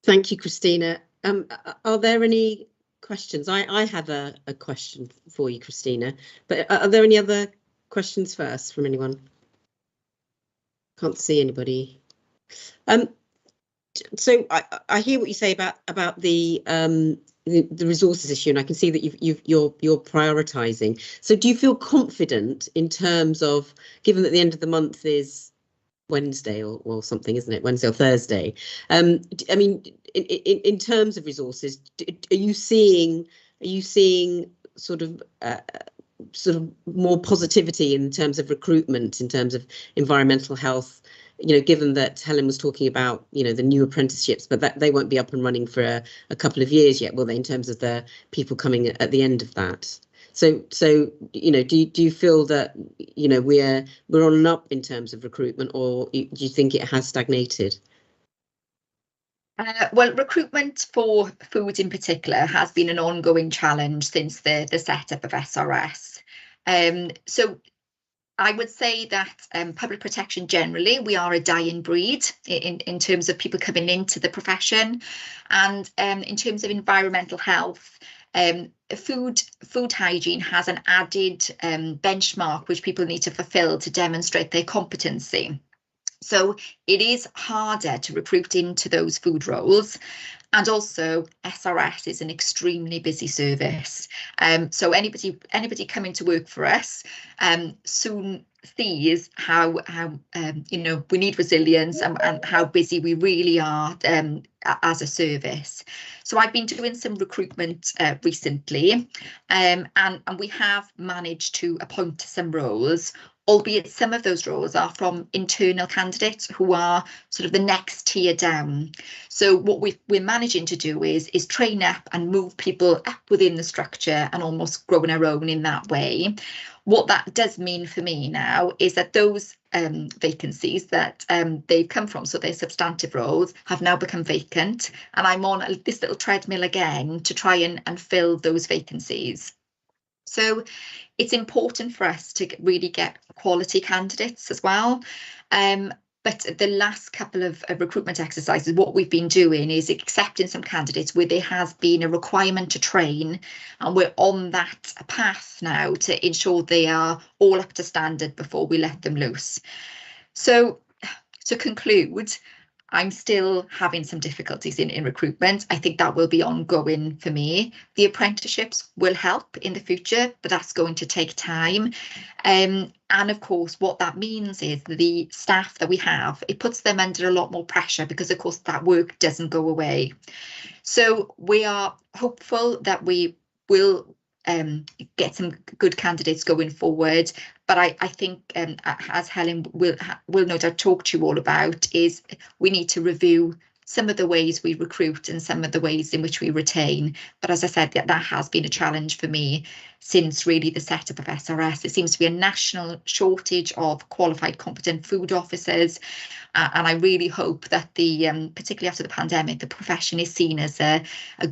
Thank you, Christina. Are there any questions? I have a question for you, Christina, but are there any other questions first from anyone? Can't see anybody. So I hear what you say about the resources issue, and I can see that you're prioritising. So do you feel confident in terms of, given that the end of the month is Wednesday or something, isn't it? Wednesday or Thursday. I mean, in terms of resources, are you seeing sort of more positivity in terms of recruitment, in terms of environmental health? You know, given that Helen was talking about, you know, the new apprenticeships, but that they won't be up and running for a couple of years yet, will they, in terms of the people coming at the end of that? So you know, do you feel that, you know, we're on and up in terms of recruitment, or do you think it has stagnated? Well, recruitment for food in particular has been an ongoing challenge since the setup of SRS. So I would say that public protection generally, we are a dying breed in terms of people coming into the profession, and in terms of environmental health, food hygiene has an added benchmark which people need to fulfill to demonstrate their competency. So it is harder to recruit into those food roles. And also SRS is an extremely busy service. So anybody coming to work for us soon sees how you know, we need resilience and how busy we really are as a service. So I've been doing some recruitment recently, and we have managed to appoint some roles, albeit some of those roles are from internal candidates who are sort of the next tier down. So what we're managing to do is train up and move people up within the structure and almost grow on our own in that way. What that does mean for me now is that those vacancies that they've come from, so their substantive roles, have now become vacant, and I'm on this little treadmill again to try and fill those vacancies. So it's important for us to really get quality candidates as well. But the last couple of recruitment exercises, what we've been doing is accepting some candidates where there has been a requirement to train, and we're on that path now to ensure they are all up to standard before we let them loose. So to conclude, I'm still having some difficulties in recruitment. I think that will be ongoing for me. The apprenticeships will help in the future, but that's going to take time. And of course, what that means is the staff that we have, it puts them under a lot more pressure because, of course, that work doesn't go away. So we are hopeful that we will get some good candidates going forward, but I think as Helen will no doubt talk to you all about, is we need to review some of the ways we recruit and some of the ways in which we retain. But as I said, that has been a challenge for me since really the setup of SRS. It seems to be a national shortage of qualified, competent food officers. And I really hope that particularly after the pandemic, the profession is seen as a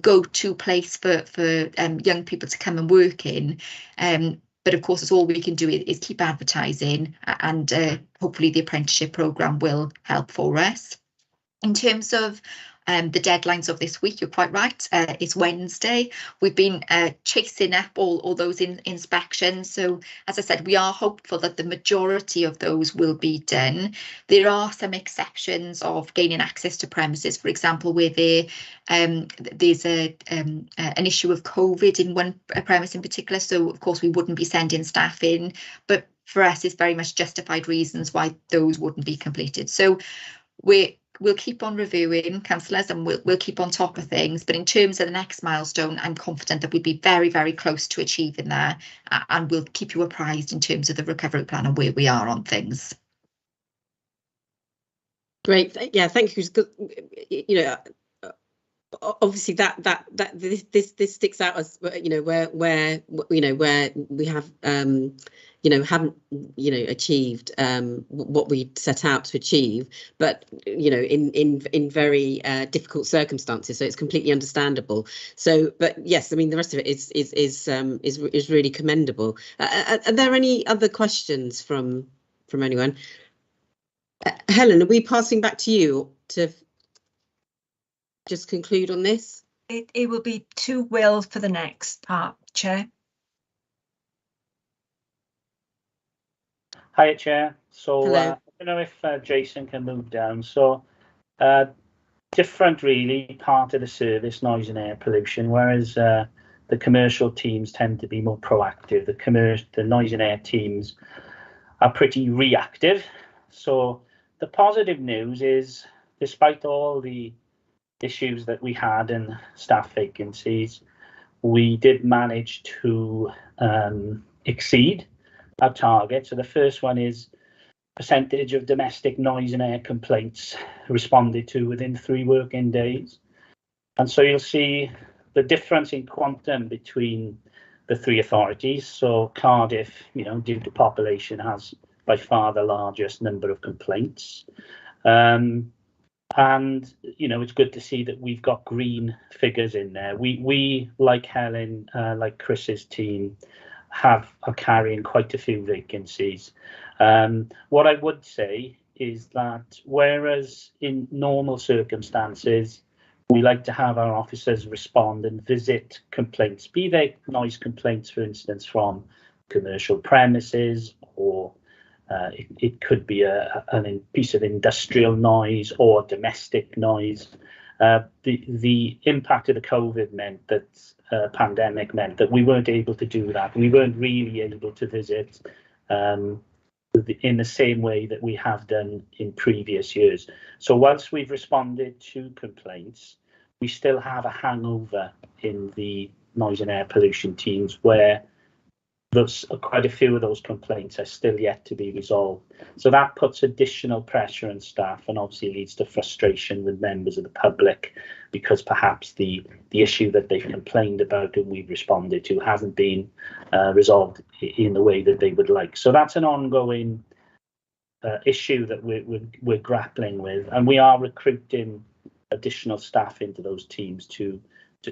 go-to place for young people to come and work in. But of course, it's all we can do is keep advertising, and hopefully the apprenticeship programme will help for us. In terms of the deadlines of this week, you're quite right. It's Wednesday. We've been chasing up all those inspections. So as I said, we are hopeful that the majority of those will be done. There are some exceptions of gaining access to premises, for example, where there's an issue of COVID in one premise in particular. So of course, we wouldn't be sending staff in, but for us, it's very much justified reasons why those wouldn't be completed. So we'll keep on reviewing, councillors, and we'll keep on top of things. But in terms of the next milestone, I'm confident that we'll be very, very close to achieving that, and we'll keep you apprised in terms of the recovery plan and where we are on things. Great, yeah, thank you. You know, obviously this sticks out as, you know, where we have haven't achieved what we set out to achieve, but in very difficult circumstances, so it's completely understandable. So, but yes, I mean, the rest of it is really commendable. Are there any other questions from anyone? Helen, are we passing back to you to just conclude on this? It will be to Will for the next part, Chair. Hi, Chair. So Hello. I don't know if Jason can move down. So different, really, part of the service, noise and air pollution, whereas the commercial teams tend to be more proactive. The noise and air teams are pretty reactive. So the positive news is, despite all the issues that we had and staff vacancies, we did manage to exceed our target. So the first one is percentage of domestic noise and air complaints responded to within 3 working days. And so you'll see the difference in quantum between the 3 authorities. So Cardiff, due to population, has by far the largest number of complaints. And it's good to see that we've got green figures in there. We like Helen, like Chris's team, are carrying quite a few vacancies. What I would say is that whereas in normal circumstances We like to have our officers respond and visit complaints, be they noise complaints, for instance, from commercial premises, or it could be a piece of industrial noise or domestic noise. The impact of the COVID meant that pandemic meant that we weren't able to do that. We weren't really able to visit in the same way that we have done in previous years. So whilst we've responded to complaints, we still have a hangover in the noise and air pollution teams where quite a few of those complaints are still yet to be resolved. So that puts additional pressure on staff and obviously leads to frustration with members of the public, because perhaps the issue that they've complained about and we've responded to hasn't been resolved in the way that they would like. So that's an ongoing issue that we're grappling with, and we are recruiting additional staff into those teams to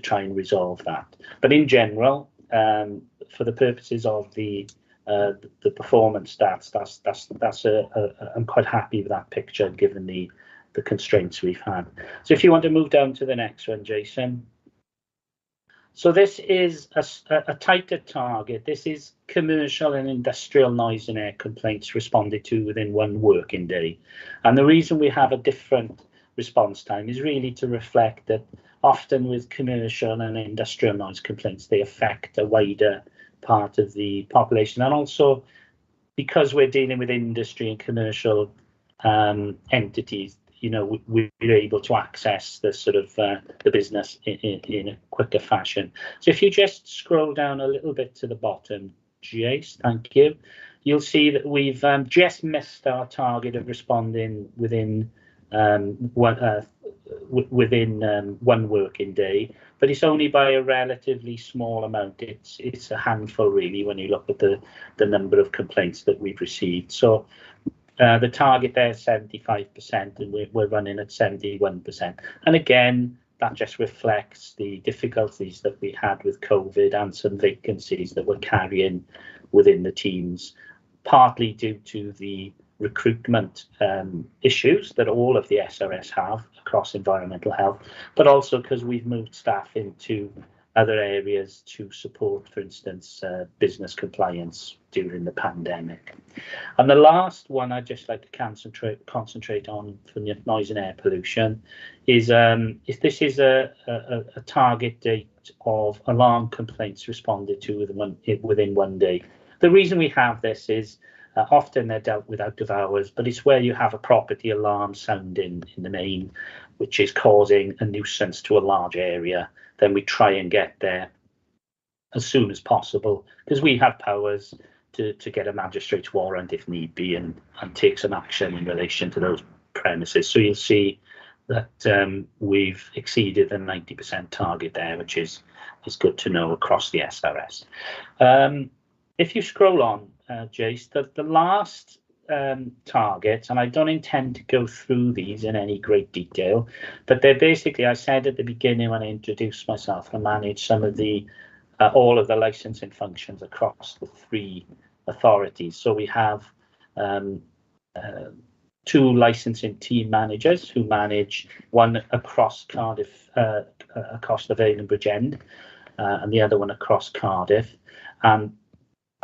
try and resolve that. But in general, for the purposes of the performance stats, I'm quite happy with that picture given the constraints we've had. So if you want to move down to the next one, Jason. So this is a tighter target. This is commercial and industrial noise and air complaints responded to within 1 working day. And the reason we have a different response time is really to reflect that often with commercial and industrial noise complaints, they affect a wider part of the population. And also because we're dealing with industry and commercial entities, you know, we're able to access the sort of the business in a quicker fashion. So if you just scroll down a little bit to the bottom, Jace, thank you, you'll see that we've just missed our target of responding within 1 working day, but it's only by a relatively small amount. It's a handful really when you look at the number of complaints that we've received. So the target there is 75% and we're running at 71%. And again, that just reflects the difficulties that we had with COVID and some vacancies that we're carrying within the teams, partly due to the recruitment issues that all of the SRS have across environmental health, but also because we've moved staff into other areas to support, for instance, business compliance during the pandemic. And the last one I'd just like to concentrate on for noise and air pollution is if this is a target date of alarm complaints responded to within 1 day. The reason we have this is often they're dealt with out of hours, but it's where you have a property alarm sounding in the main, which is causing a nuisance to a large area. Then we try and get there as soon as possible because we have powers to get a magistrate's warrant if need be and take some action in relation to those premises. So you'll see that we've exceeded the 90% target there, which is good to know across the SRS. If you scroll on, Jace, the last target, and I don't intend to go through these in any great detail, but they're basically, I said at the beginning when I introduced myself, I manage some of the all of the licensing functions across the 3 authorities. So we have 2 licensing team managers who manage one across Cardiff, across the Vale and Bridgend, and the other one across Cardiff. And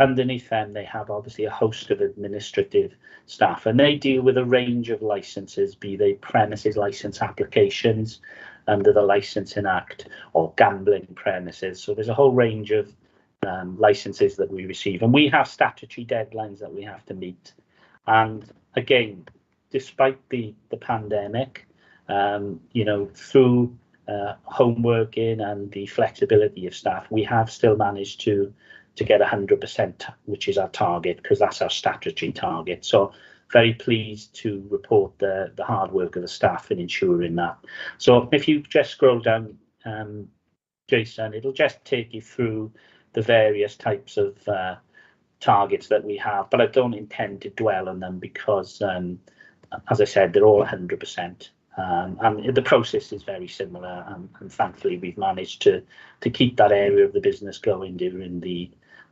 underneath them, they have obviously a host of administrative staff, and they deal with a range of licenses, be they premises license applications under the Licensing Act or gambling premises. So there's a whole range of licenses that we receive, and we have statutory deadlines that we have to meet. And again, despite the pandemic, you know, through home working and the flexibility of staff, we have still managed to get 100%, which is our target, because that's our statutory target. So very pleased to report the hard work of the staff in ensuring that. So if you just scroll down, Jason, it'll just take you through the various types of targets that we have, but I don't intend to dwell on them because, as I said, they're all 100%. And the process is very similar, and thankfully we've managed to keep that area of the business going during the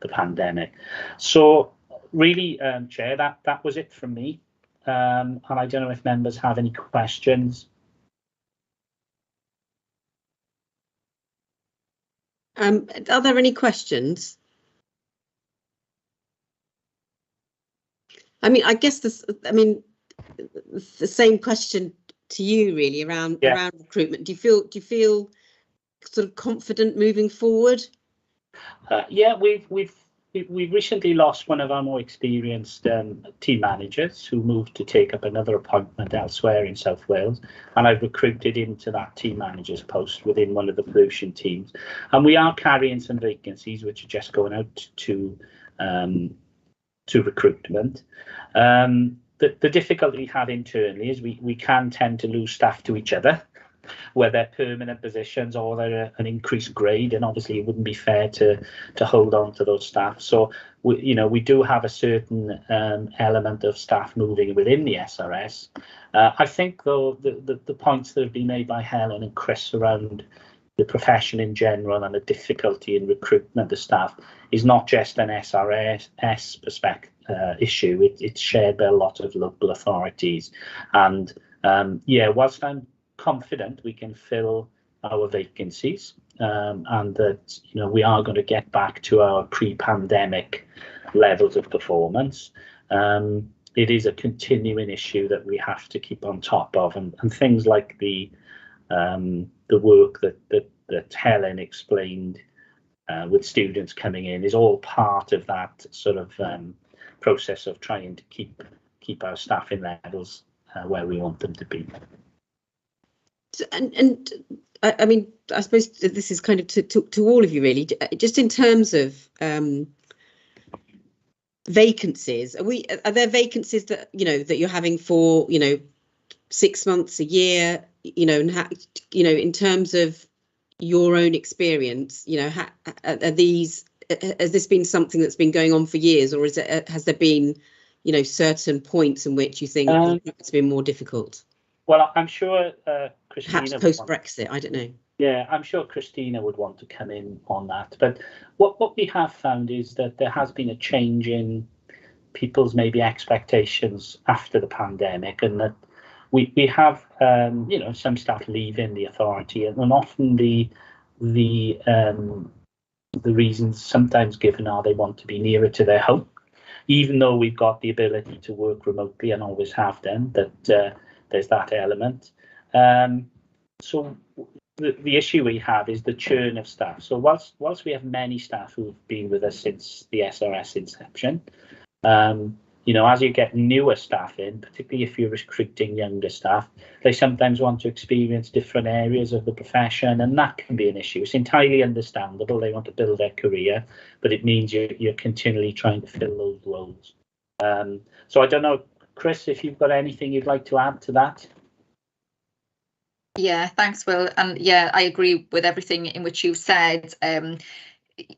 pandemic. So really, Chair, that was it from me, and I don't know if members have any questions. Are there any questions? I mean, I guess this. I mean, the same question to you, really, around recruitment. Do you feel sort of confident moving forward? Yeah, we've recently lost one of our more experienced team managers who moved to take up another appointment elsewhere in South Wales, and I've recruited into that team manager's post within one of the pollution teams. And we are carrying some vacancies which are just going out to recruitment. The difficulty we have internally is we can tend to lose staff to each other, where they're permanent positions or they're an increased grade, and obviously it wouldn't be fair to hold on to those staff. So we do have a certain element of staff moving within the SRS. I think though the points that have been made by Helen and Chris around the profession in general and the difficulty in recruitment of staff is not just an SRS perspective issue. It's shared by a lot of local authorities, and whilst I'm confident we can fill our vacancies and that we are going to get back to our pre-pandemic levels of performance, it is a continuing issue that we have to keep on top of, and things like the work that Helen explained with students coming in is all part of that sort of process of trying to keep our staffing levels where we want them to be. And I mean, I suppose this is kind of to all of you really, just in terms of vacancies. Are there vacancies that that you're having for 6 months, a year, and in terms of your own experience, are these, has this been something that's been going on for years, or has there been certain points in which you think it's been more difficult? Well, I'm sure Christina, perhaps post-Brexit, I don't know. Yeah, I'm sure Christina would want to come in on that. But what we have found is that there has been a change in people's maybe expectations after the pandemic, and that we have some staff leaving the authority, and often the reasons sometimes given are they want to be nearer to their home, even though we've got the ability to work remotely and always have done. That there's that element. So the issue we have is the churn of staff. So whilst we have many staff who've been with us since the SRS inception, as you get newer staff in, particularly if you're recruiting younger staff, they sometimes want to experience different areas of the profession, and that can be an issue. It's entirely understandable. They want to build their career, but it means you're continually trying to fill those roles. So I don't know, Chris, if you've got anything you'd like to add to that. Yeah, thanks, Will. And yeah, I agree with everything in which you've said.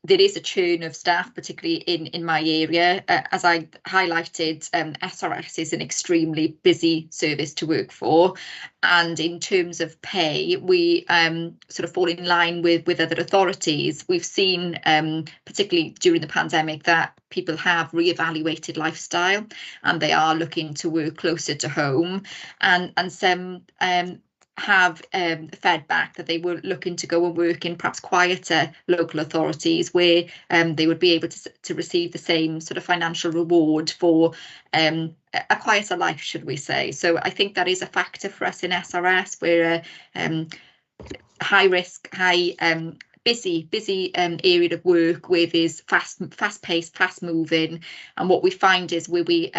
There is a churn of staff, particularly in my area. As I highlighted, SRS is an extremely busy service to work for. And in terms of pay, we sort of fall in line with other authorities. We've seen, particularly during the pandemic, that people have reevaluated lifestyle and they are looking to work closer to home. And some have fed back that they were looking to go and work in perhaps quieter local authorities where they would be able to receive the same sort of financial reward for a quieter life, should we say. So I think that is a factor for us in SRS. We're a high risk, busy area of work with is fast paced, fast moving, and what we find is we're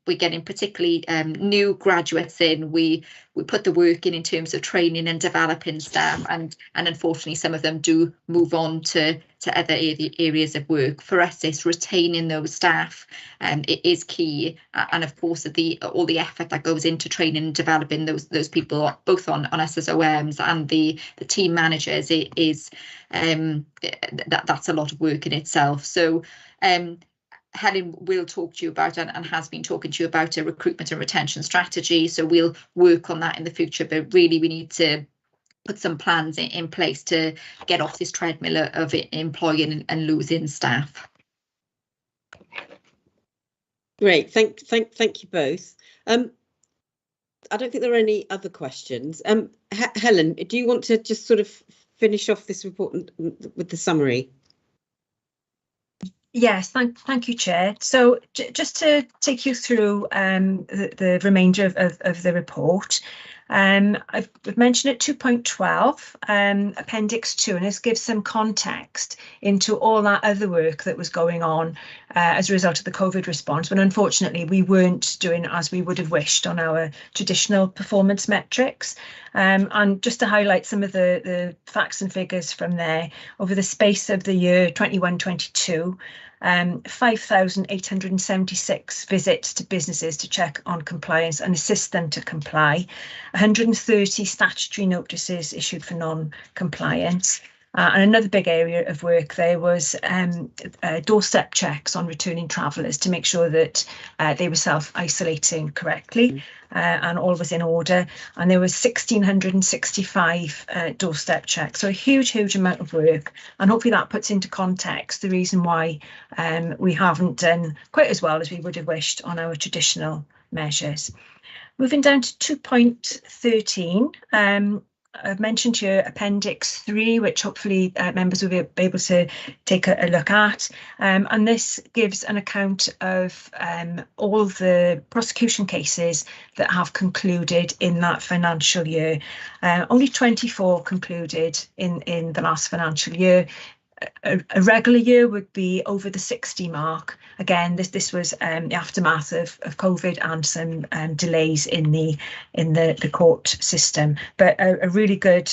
getting particularly new graduates in. We put the work in terms of training and developing staff, and unfortunately some of them do move on to other areas of work. For us, it's retaining those staff, it is key, and of course all the effort that goes into training and developing those people, both on SSOMs and the team managers, it is that's a lot of work in itself. So Helen will talk to you about and has been talking to you about a recruitment and retention strategy. So we'll work on that in the future, but really we need to put some plans in place to get off this treadmill of employing and losing staff. Great, thank you both. I don't think there are any other questions. Helen, do you want to just sort of finish off this report with the summary? Yes, thank you, Chair. So just to take you through the remainder of the report, I've mentioned at 2.12, Appendix 2, and this gives some context into all that other work that was going on as a result of the COVID response, when unfortunately we weren't doing as we would have wished on our traditional performance metrics. And just to highlight some of the facts and figures from there, over the space of the year 21-22, 5,876 visits to businesses to check on compliance and assist them to comply, 130 statutory notices issued for non-compliance. And another big area of work there was doorstep checks on returning travellers to make sure that they were self-isolating correctly and all was in order. And there was 1,665 doorstep checks, so a huge amount of work. And hopefully that puts into context the reason why we haven't done quite as well as we would have wished on our traditional measures. Moving down to 2.13, I've mentioned here Appendix 3, which hopefully members will be able to take a look at. And this gives an account of all the prosecution cases that have concluded in that financial year. Only 24 concluded in the last financial year. A regular year would be over the 60 mark. Again, this was the aftermath of COVID and some delays in the court system, but a really good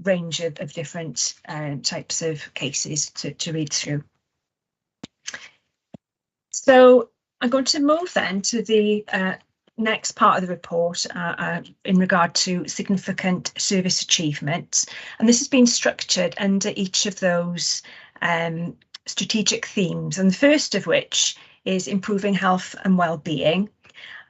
range of different types of cases to read through. So I'm going to move then to the next part of the report in regard to significant service achievements, and this has been structured under each of those strategic themes, and the first of which is improving health and well-being.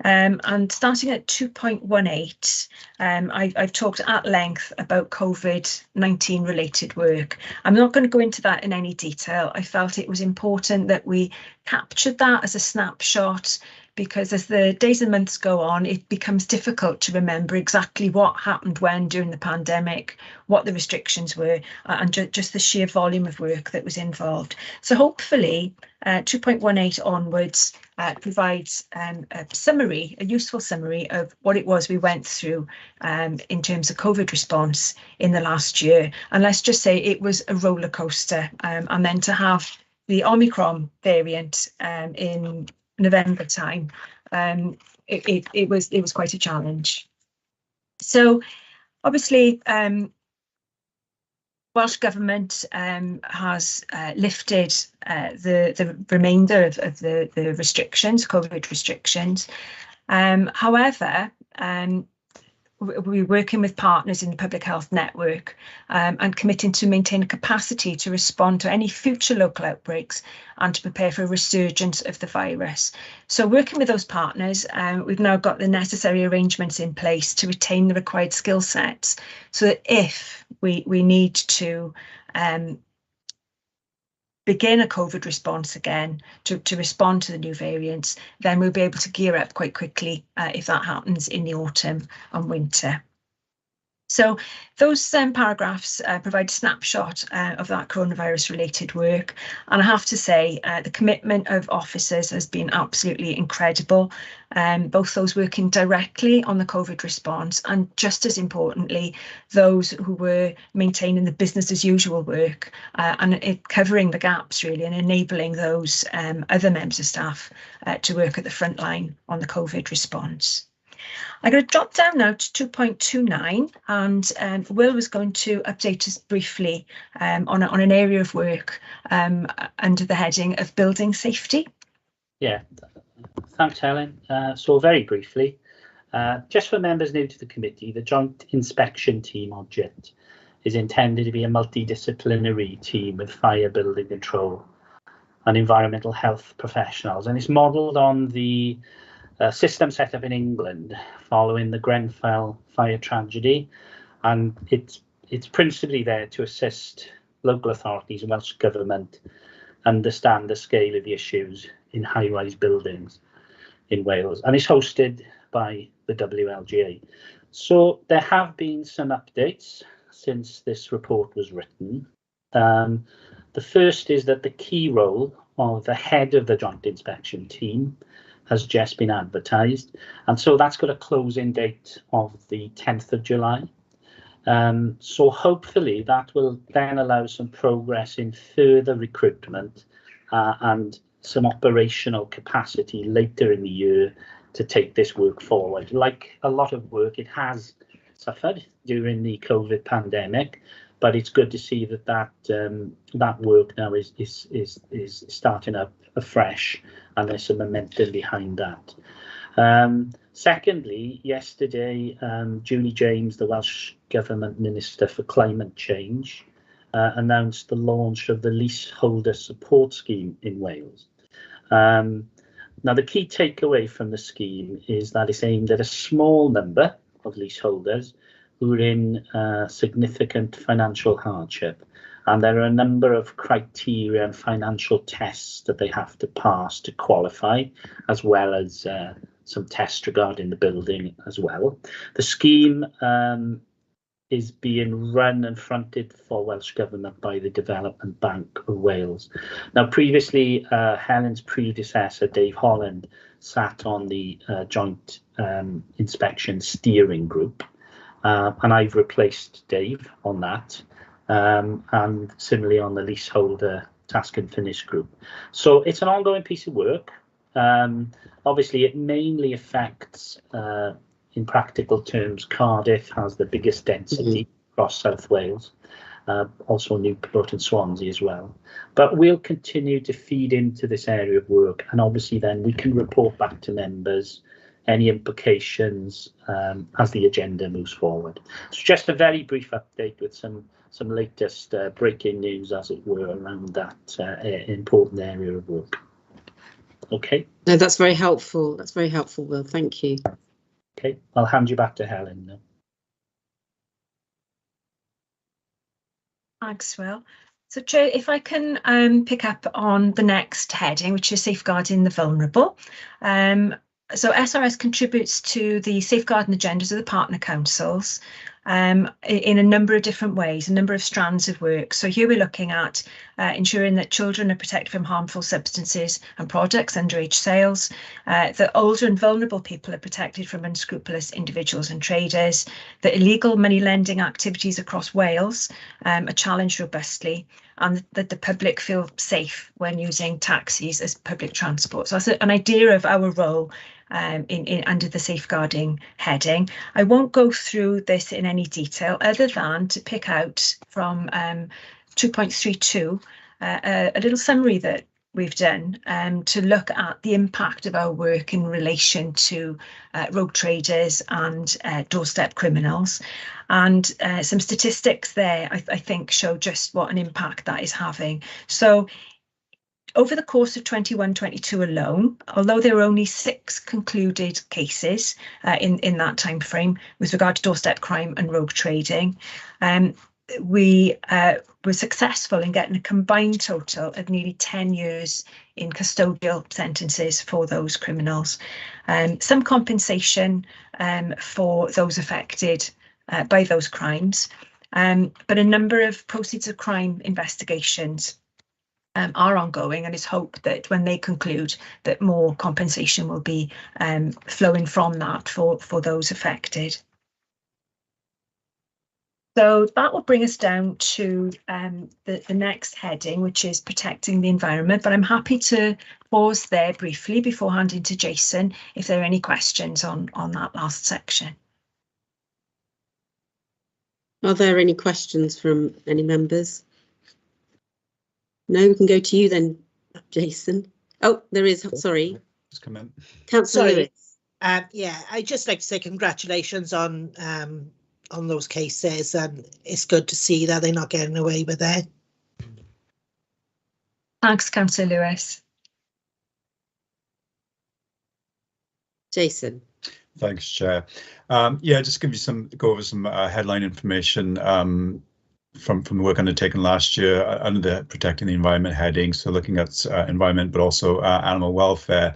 And starting at 2.18, I've talked at length about COVID-19 related work. I'm not going to go into that in any detail. I felt it was important that we captured that as a snapshot, because as the days and months go on, it becomes difficult to remember exactly what happened when during the pandemic, what the restrictions were, and just the sheer volume of work that was involved. So hopefully 2.18 onwards provides a summary, a useful summary of what it was we went through in terms of COVID response in the last year. And let's just say it was a roller coaster, and then to have the Omicron variant in November time, it was quite a challenge. So obviously Welsh Government has lifted the remainder of the restrictions, COVID restrictions. However, we're working with partners in the public health network and committing to maintain a capacity to respond to any future local outbreaks and to prepare for a resurgence of the virus. So working with those partners, we've now got the necessary arrangements in place to retain the required skill sets so that if we need to begin a COVID response again to respond to the new variants, then we'll be able to gear up quite quickly if that happens in the autumn and winter. So those paragraphs provide a snapshot of that coronavirus related work. And I have to say the commitment of officers has been absolutely incredible. Both those working directly on the COVID response and, just as importantly, those who were maintaining the business as usual work and covering the gaps really and enabling those other members of staff to work at the front line on the COVID response. I'm going to drop down now to 2.29, and Will was going to update us briefly on an area of work under the heading of building safety. Yeah, thanks, Helen. So very briefly, just for members new to the committee, the Joint Inspection Team, or JIT, is intended to be a multidisciplinary team with fire, building control and environmental health professionals, and it's modelled on the system set up in England following the Grenfell fire tragedy, and it's principally there to assist local authorities and Welsh Government understand the scale of the issues in high-rise buildings in Wales, and it's hosted by the WLGA. So there have been some updates since this report was written. The first is that the key role of the head of the Joint Inspection Team has just been advertised, and so that's got a closing date of the 10th of July. So hopefully that will then allow some progress in further recruitment and some operational capacity later in the year to take this work forward. Like a lot of work, it has suffered during the COVID pandemic, but it's good to see that that work now is starting up afresh, and there's some momentum behind that. Secondly, yesterday, Julie James, the Welsh Government Minister for Climate Change, announced the launch of the Leaseholder Support Scheme in Wales. Now, the key takeaway from the scheme is that it's aimed at a small number of leaseholders who are in significant financial hardship. And there are a number of criteria and financial tests that they have to pass to qualify, as well as some tests regarding the building as well. The scheme is being run and fronted for Welsh Government by the Development Bank of Wales. Now, previously, Helen's predecessor, Dave Holland, sat on the Joint Inspection Steering Group, and I've replaced Dave on that, and similarly on the Leaseholder Task and Finish Group. So it's an ongoing piece of work. Obviously, it mainly affects, in practical terms, Cardiff has the biggest density across South Wales, also Newport and Swansea as well. But we'll continue to feed into this area of work, and obviously then we can report back to members any implications as the agenda moves forward. So just a very brief update with some latest breaking news, as it were, around that important area of work. Okay. No, that's very helpful. That's very helpful, Will. Thank you. Okay, I'll hand you back to Helen now. Thanks, Will. So, Chair, if I can pick up on the next heading, which is safeguarding the vulnerable. So SRS contributes to the safeguarding agendas of the partner councils in a number of different ways, a number of strands of work. So here we're looking at ensuring that children are protected from harmful substances and products, underage sales, that older and vulnerable people are protected from unscrupulous individuals and traders, that illegal money lending activities across Wales are challenged robustly, and that the public feel safe when using taxis as public transport. So that's an idea of our role in under the safeguarding heading. I won't go through this in any detail other than to pick out from 2.32 a little summary that we've done to look at the impact of our work in relation to rogue traders and doorstep criminals. And some statistics there, I think, show just what an impact that is having. So over the course of 21-22 alone, although there were only 6 concluded cases in that time frame with regard to doorstep crime and rogue trading, we were successful in getting a combined total of nearly 10 years in custodial sentences for those criminals. Some compensation for those affected by those crimes, but a number of proceeds of crime investigations are ongoing, and it's hoped that when they conclude that more compensation will be flowing from that for those affected. So that will bring us down to the next heading, which is protecting the environment. But I'm happy to pause there briefly before handing to Jason if there are any questions on that last section. Are there any questions from any members? No, we can go to you then, Jason. Oh, there is. Sorry. Just come in. Councillor Lewis. Yeah, I'd just like to say congratulations on those cases, and it's good to see that they're not getting away with it. Thanks, Councillor Lewis. Jason. Thanks, Chair. Yeah, just give you go over some headline information from the work undertaken last year under the Protecting the Environment heading. So looking at environment, but also animal welfare.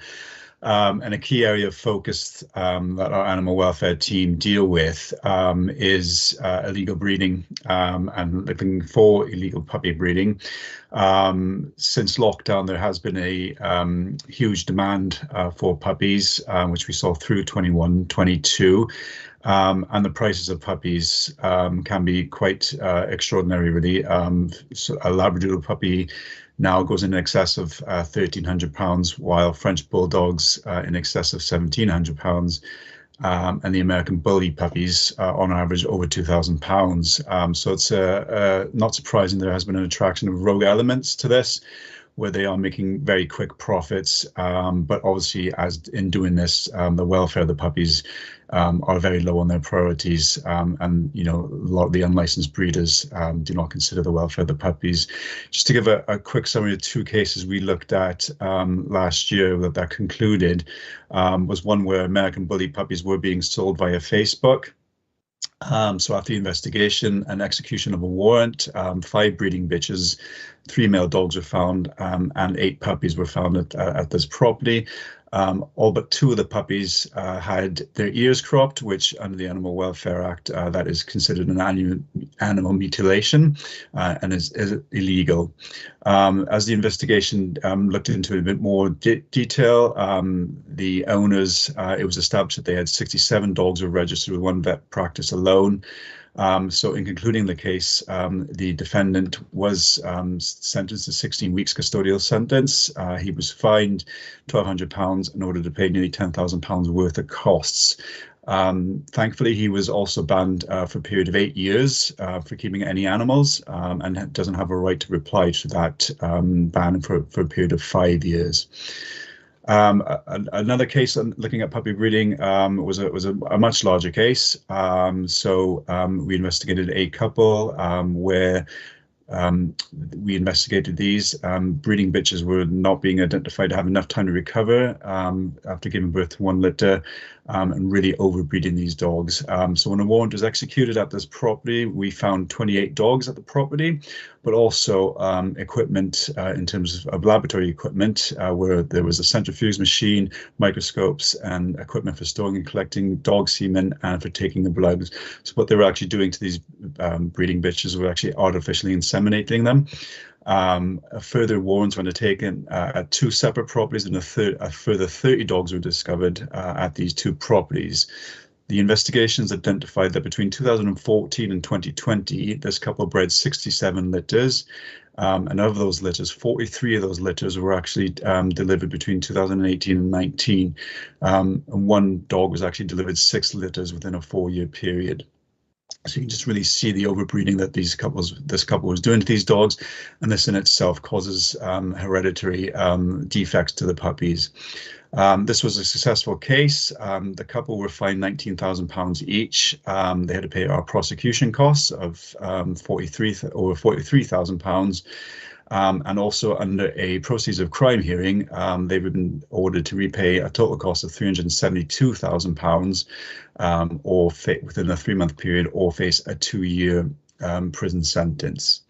And a key area of focus that our animal welfare team deal with is illegal breeding and looking for illegal puppy breeding. Since lockdown, there has been a huge demand for puppies, which we saw through 21-22. And the prices of puppies can be quite extraordinary, really. So a Labradoodle puppy now goes in excess of £1,300, while French Bulldogs in excess of £1,700, and the American Bully puppies on average over £2,000. So it's not surprising there has been an attraction of rogue elements to this, where they are making very quick profits, but obviously, as in doing this, the welfare of the puppies are very low on their priorities, and a lot of the unlicensed breeders do not consider the welfare of the puppies. Just to give a quick summary of two cases we looked at last year that concluded, was one where American Bully puppies were being sold via Facebook. So after the investigation and execution of a warrant, 5 breeding bitches, 3 male dogs were found, and 8 puppies were found at this property. All but 2 of the puppies had their ears cropped, which under the Animal Welfare Act, that is considered an animal mutilation and is illegal. As the investigation looked into it in a bit more detail, the owners, it was established that they had 67 dogs were registered with one vet practice alone. So in concluding the case, the defendant was sentenced to 16 weeks custodial sentence. He was fined £1,200 in order to pay nearly £10,000 worth of costs. Thankfully, he was also banned for a period of 8 years for keeping any animals, and doesn't have a right to reply to that ban for a period of 5 years. Another case looking at puppy breeding was a much larger case. We investigated a couple where we investigated these. Breeding bitches were not being identified to have enough time to recover after giving birth to 1 litter, and really overbreeding these dogs. So when a warrant was executed at this property, we found 28 dogs at the property, but also equipment in terms of laboratory equipment, where there was a centrifuge machine, microscopes, and equipment for storing and collecting dog semen and for taking the blood. So what they were actually doing to these breeding bitches were actually artificially inseminating them. Further warrants were undertaken at 2 separate properties, and a further 30 dogs were discovered at these 2 properties. The investigations identified that between 2014 and 2020, this couple bred 67 litters, and of those litters, 43 of those litters were actually delivered between 2018 and 19, and 1 dog was actually delivered 6 litters within a 4-year period. So you can just really see the overbreeding that this couple was doing to these dogs, and this in itself causes hereditary defects to the puppies. This was a successful case. The couple were fined £19,000 each. They had to pay our prosecution costs of over £43,000. And also under a proceeds of crime hearing, they've been ordered to repay a total cost of £372,000 or within a 3-month period, or face a 2-year prison sentence.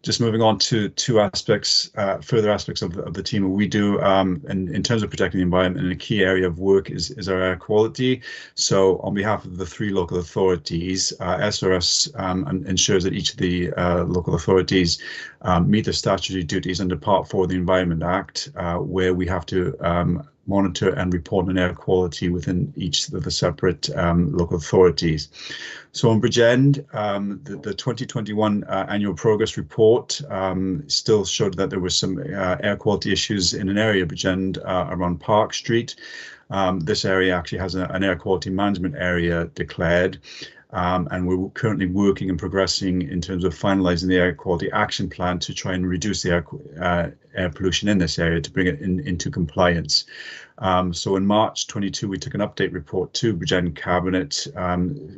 Just moving on to 2 aspects, further aspects of the team. We do, in terms of protecting the environment, and a key area of work is our air quality. So on behalf of the 3 local authorities, SRS ensures that each of the local authorities meet their statutory duties under Part 4 of the Environment Act, where we have to monitor and report on air quality within each of the separate local authorities. So on Bridgend, the 2021 annual progress report still showed that there were some air quality issues in an area of Bridgend around Park Street. This area actually has an air quality management area declared. And we're currently working and progressing in terms of finalising the air quality action plan to try and reduce the air pollution in this area to bring it into compliance. So in March 22, we took an update report to Bridgend Cabinet,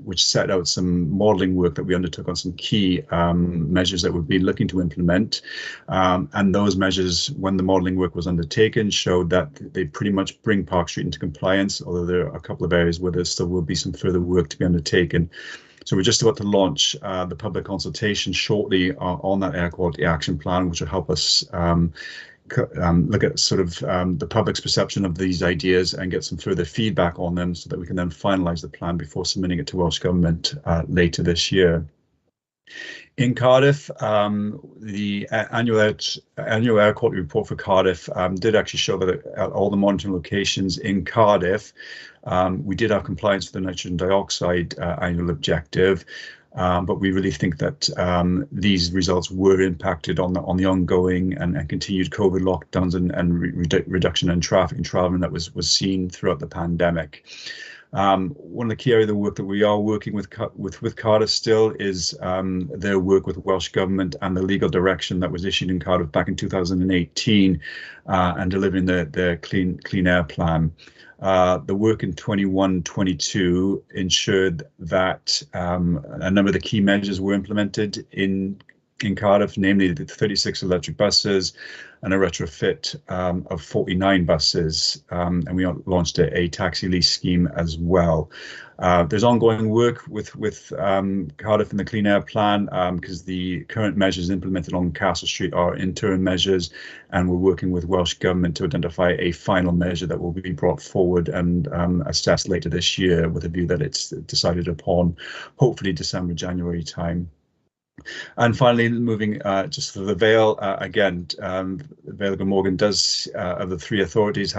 which set out some modelling work that we undertook on some key measures that we've been looking to implement. And those measures, when the modelling work was undertaken, showed that they pretty much bring Park Street into compliance, although there are a couple of areas where there still will be some further work to be undertaken. So we're just about to launch the public consultation shortly on that air quality action plan, which will help us look at sort of the public's perception of these ideas and get some further feedback on them so that we can then finalise the plan before submitting it to Welsh Government later this year. In Cardiff, the annual air quality report for Cardiff did actually show that at all the monitoring locations in Cardiff, we did have compliance with the nitrogen dioxide annual objective. But we really think that these results were impacted on the ongoing and continued COVID lockdowns and reduction in traffic and travelling that was seen throughout the pandemic. One of the key areas of the work that we are working with Cardiff still is their work with Welsh Government and the legal direction that was issued in Cardiff back in 2018 and delivering the Clean Air Plan. The work in 21-22 ensured that a number of the key measures were implemented in Cardiff, namely the 36 electric buses and a retrofit of 49 buses. And we launched a taxi lease scheme as well. There's ongoing work with Cardiff and the Clean Air Plan because the current measures implemented on Castle Street are interim measures, and we're working with Welsh Government to identify a final measure that will be brought forward and assessed later this year with a view that it's decided upon, hopefully December, January time. And finally, moving just to the Vale, again, Vale of Glamorgan does, of the three authorities,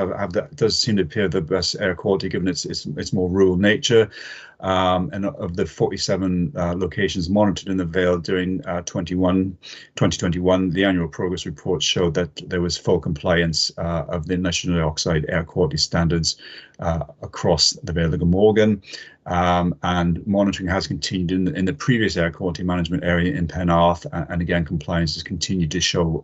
does seem to appear the best air quality given its more rural nature. And of the 47 locations monitored in the Vale during 2021, the annual progress report showed that there was full compliance of the nitrogen dioxide air quality standards across the Vale of Glamorgan. And monitoring has continued in the previous air quality management area in Penarth, and again, compliance has continued to show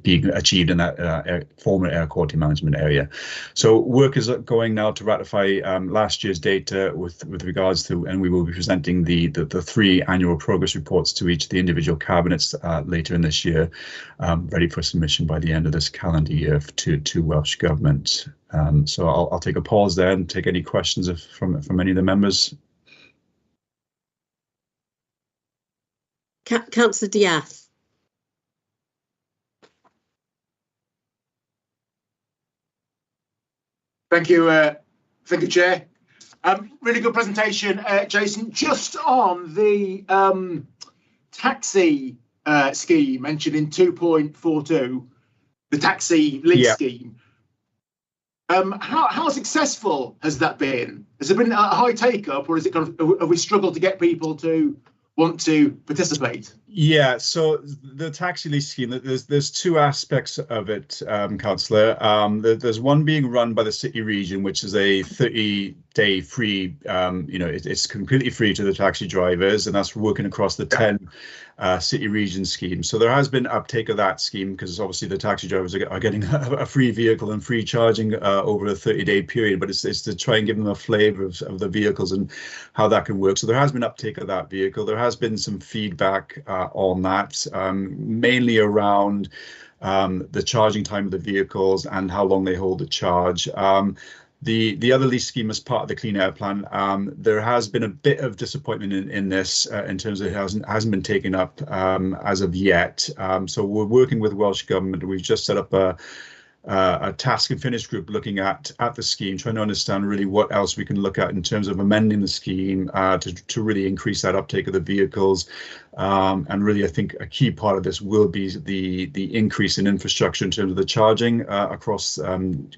being achieved in that former air quality management area. So work is going now to ratify last year's data with regards to, and we will be presenting the three annual progress reports to each of the individual cabinets later in this year, ready for submission by the end of this calendar year to Welsh Government. So I'll take a pause there and take any questions from any of the members. Councillor Diath. Thank you, Chair. Really good presentation, Jason. Just on the taxi scheme mentioned in 2.42, the taxi lease scheme. How successful has that been? Has there been a high take-up, or is it kind of, have we struggled to get people to want to participate? Yeah, so the taxi lease scheme, there's two aspects of it, Councillor. There's one being run by the city region, which is a 30-day free, it's completely free to the taxi drivers, and that's working across the 10 city region schemes. So there has been uptake of that scheme because obviously the taxi drivers are getting a free vehicle and free charging over a 30-day period, but it's to try and give them a flavour of the vehicles and how that can work. So there has been uptake of that vehicle. There has been some feedback on that, mainly around the charging time of the vehicles and how long they hold the charge. The other lease scheme as part of the Clean Air Plan, there has been a bit of disappointment in this in terms of it hasn't been taken up as of yet. So we're working with Welsh Government. We've just set up a task and finish group looking at the scheme, trying to understand really what else we can look at in terms of amending the scheme to really increase that uptake of the vehicles. And really, I think a key part of this will be the increase in infrastructure in terms of the charging across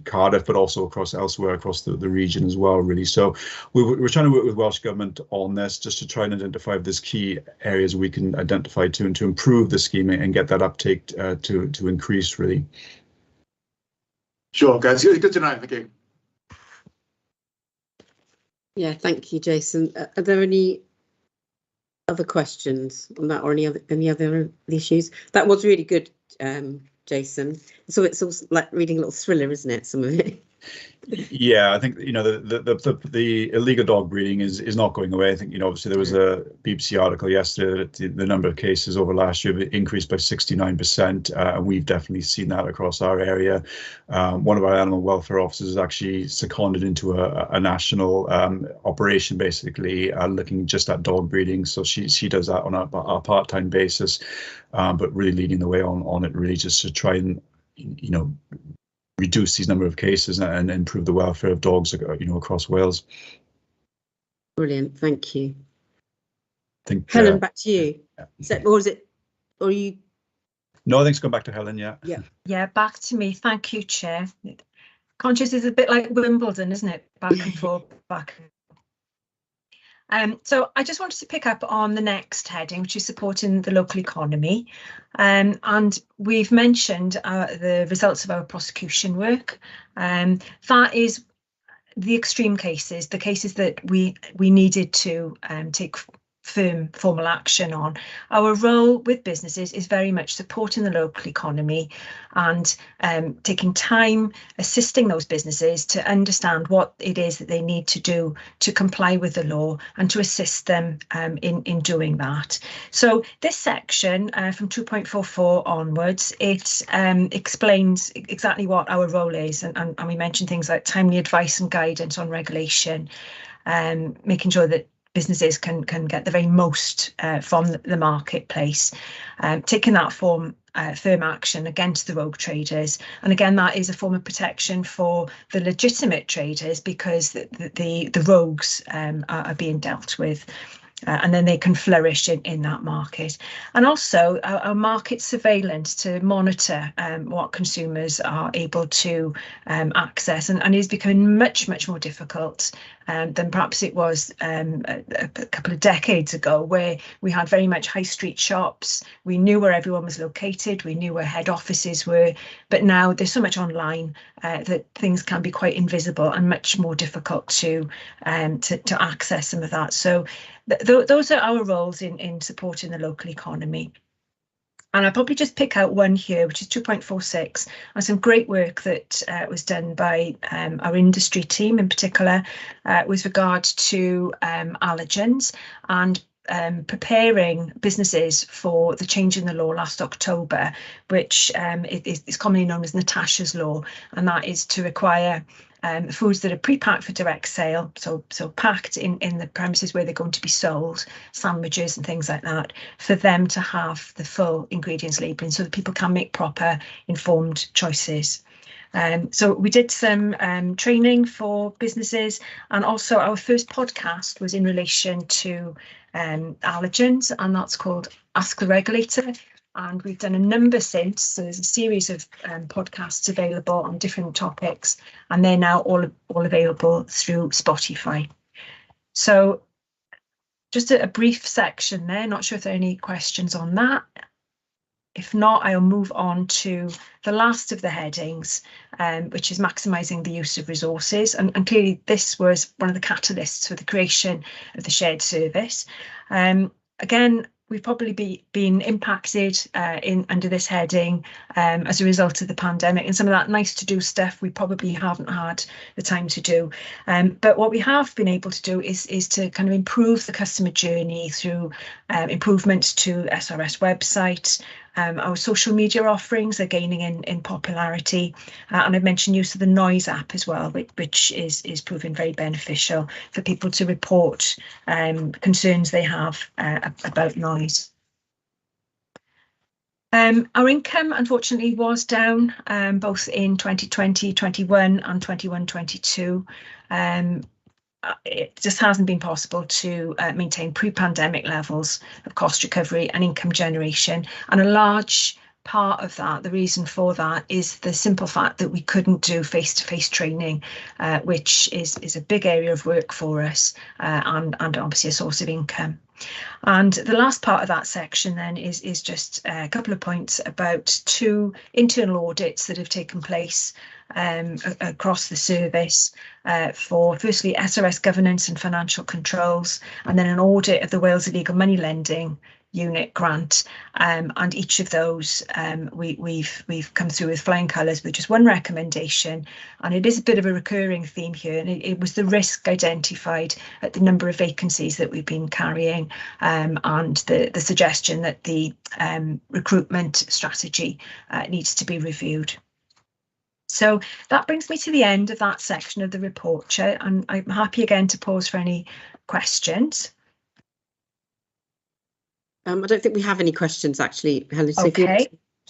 Cardiff, but also across elsewhere across the region as well, really. So we're trying to work with Welsh Government on this just to try and identify if there's key areas we can identify to improve the scheme and get that uptake to increase, really. Sure, guys. Good to know. Thank you. Yeah, thank you, Jason. Are there any other questions on that, or any other issues? That was really good, Jason. So it's also like reading a little thriller, isn't it? Some of it. Yeah, I think the illegal dog breeding is not going away. I think obviously there was a BBC article yesterday that the number of cases over last year increased by 69%, and we've definitely seen that across our area. One of our animal welfare officers is actually seconded into a national operation, basically looking just at dog breeding. So she does that on a part-time basis, but really leading the way on it, really just to try and reduce these number of cases and improve the welfare of dogs, across Wales. Brilliant, thank you. Helen, back to you. Yeah. Or you? No, I think it's gone back to Helen. Yeah. Yeah, back to me. Thank you, Chair. Conscious is a bit like Wimbledon, isn't it? Back and forth, back. So I just wanted to pick up on the next heading, which is supporting the local economy. And we've mentioned the results of our prosecution work. That is the extreme cases, the cases that we needed to take firm formal action on. Our role with businesses is very much supporting the local economy and taking time assisting those businesses to understand what it is that they need to do to comply with the law and to assist them in doing that. So this section from 2.44 onwards, it explains exactly what our role is, and we mentioned things like timely advice and guidance on regulation, making sure that businesses can get the very most from the marketplace, taking that firm action against the rogue traders. And again, that is a form of protection for the legitimate traders, because the rogues are being dealt with. And then they can flourish in that market. And also our market surveillance to monitor what consumers are able to access, and is becoming much more difficult than perhaps it was a couple of decades ago, where we had very much high street shops. We knew where everyone was located, we knew where head offices were, but now there's so much online that things can be quite invisible and much more difficult to access some of that. So those are our roles in supporting the local economy. And I'll probably just pick out one here, which is 2.46, and some great work that was done by our industry team in particular with regard to allergens and preparing businesses for the change in the law last October, which is commonly known as Natasha's Law, and that is to require foods that are pre-packed for direct sale, so packed in the premises where they're going to be sold, sandwiches and things like that, for them to have the full ingredients labelling so that people can make proper informed choices. So we did some training for businesses, and also our first podcast was in relation to allergens, and that's called Ask the Regulator. And we've done a number since, so there's a series of podcasts available on different topics, and they're now all available through Spotify. So just a brief section there, not sure if there are any questions on that. If not, I'll move on to the last of the headings, which is maximising the use of resources. And clearly this was one of the catalysts for the creation of the shared service. Again, we've probably been impacted under this heading as a result of the pandemic, and some of that nice to do stuff we probably haven't had the time to do. But what we have been able to do is to kind of improve the customer journey through improvements to SRS website. Our social media offerings are gaining in popularity, and I've mentioned use of the Noise app as well, which is proving very beneficial for people to report concerns they have about noise. Our income, unfortunately, was down both in 2020-21 and 21-22. It just hasn't been possible to maintain pre-pandemic levels of cost recovery and income generation. And a large part of that, the reason for that, is the simple fact that we couldn't do face-to-face training, which is a big area of work for us and obviously a source of income. And the last part of that section then is just a couple of points about 2 internal audits that have taken place across the service for firstly SRS governance and financial controls, and then an audit of the Wales Illegal Money Lending Unit grant, and each of those we've come through with flying colours with just one recommendation, and it is a bit of a recurring theme here, and it was the risk identified at the number of vacancies that we've been carrying, and the suggestion that the recruitment strategy needs to be reviewed. So that brings me to the end of that section of the report, Chair, and I'm happy again to pause for any questions. I don't think we have any questions actually, Helen. So okay,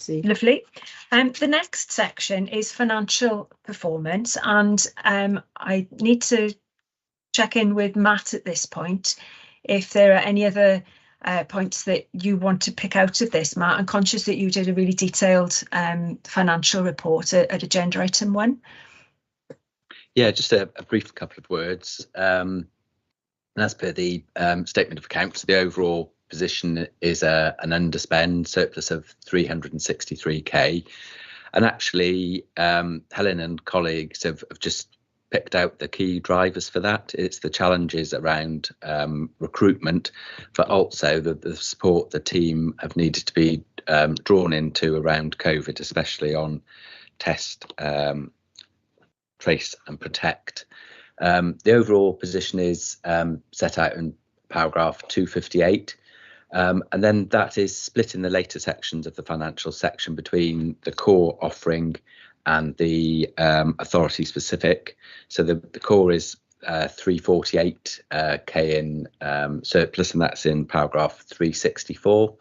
lovely. The next section is financial performance, and I need to check in with Matt at this point if there are any other points that you want to pick out of this, Matt. I'm conscious that you did a really detailed financial report at agenda item 1. Yeah, just a brief couple of words. And as per the statement of accounts, the overall position is an underspend surplus of 363k, and actually Helen and colleagues have just picked out the key drivers for that. It's the challenges around recruitment, but also the support the team have needed to be drawn into around COVID, especially on test, trace and protect. The overall position is set out in paragraph 258. And then that is split in the later sections of the financial section between the core offering and the authority specific. So the core is 348k in surplus, and that's in paragraph 364.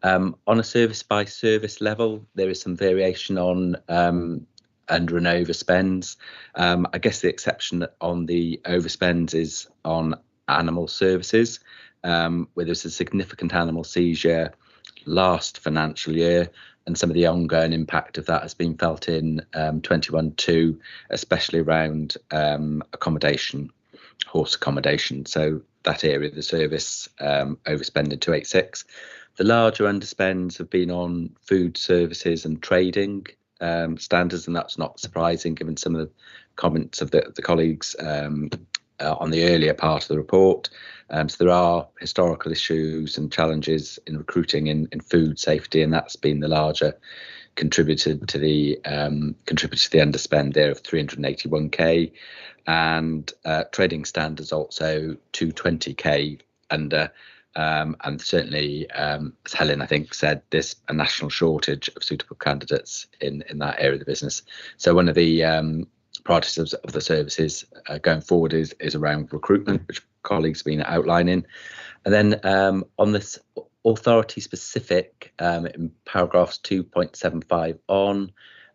On a service by service level, there is some variation on under and overspends. I guess the exception on the overspends is on animal services, where there's a significant animal seizure last financial year, and some of the ongoing impact of that has been felt in 21-2, especially around accommodation, horse accommodation. So that area of the service overspend in 286. The larger underspends have been on food services and trading standards, and that's not surprising given some of the comments of the colleagues on the earlier part of the report. So there are historical issues and challenges in recruiting in food safety, and that's been the larger contributor to the underspend there of 381k, and trading standards also 220k under. And certainly, as Helen, I think, said, there's a national shortage of suitable candidates in that area of the business. So one of the priorities of the services going forward is around recruitment, which colleagues have been outlining. And then on this authority specific, in paragraphs 2.75 on,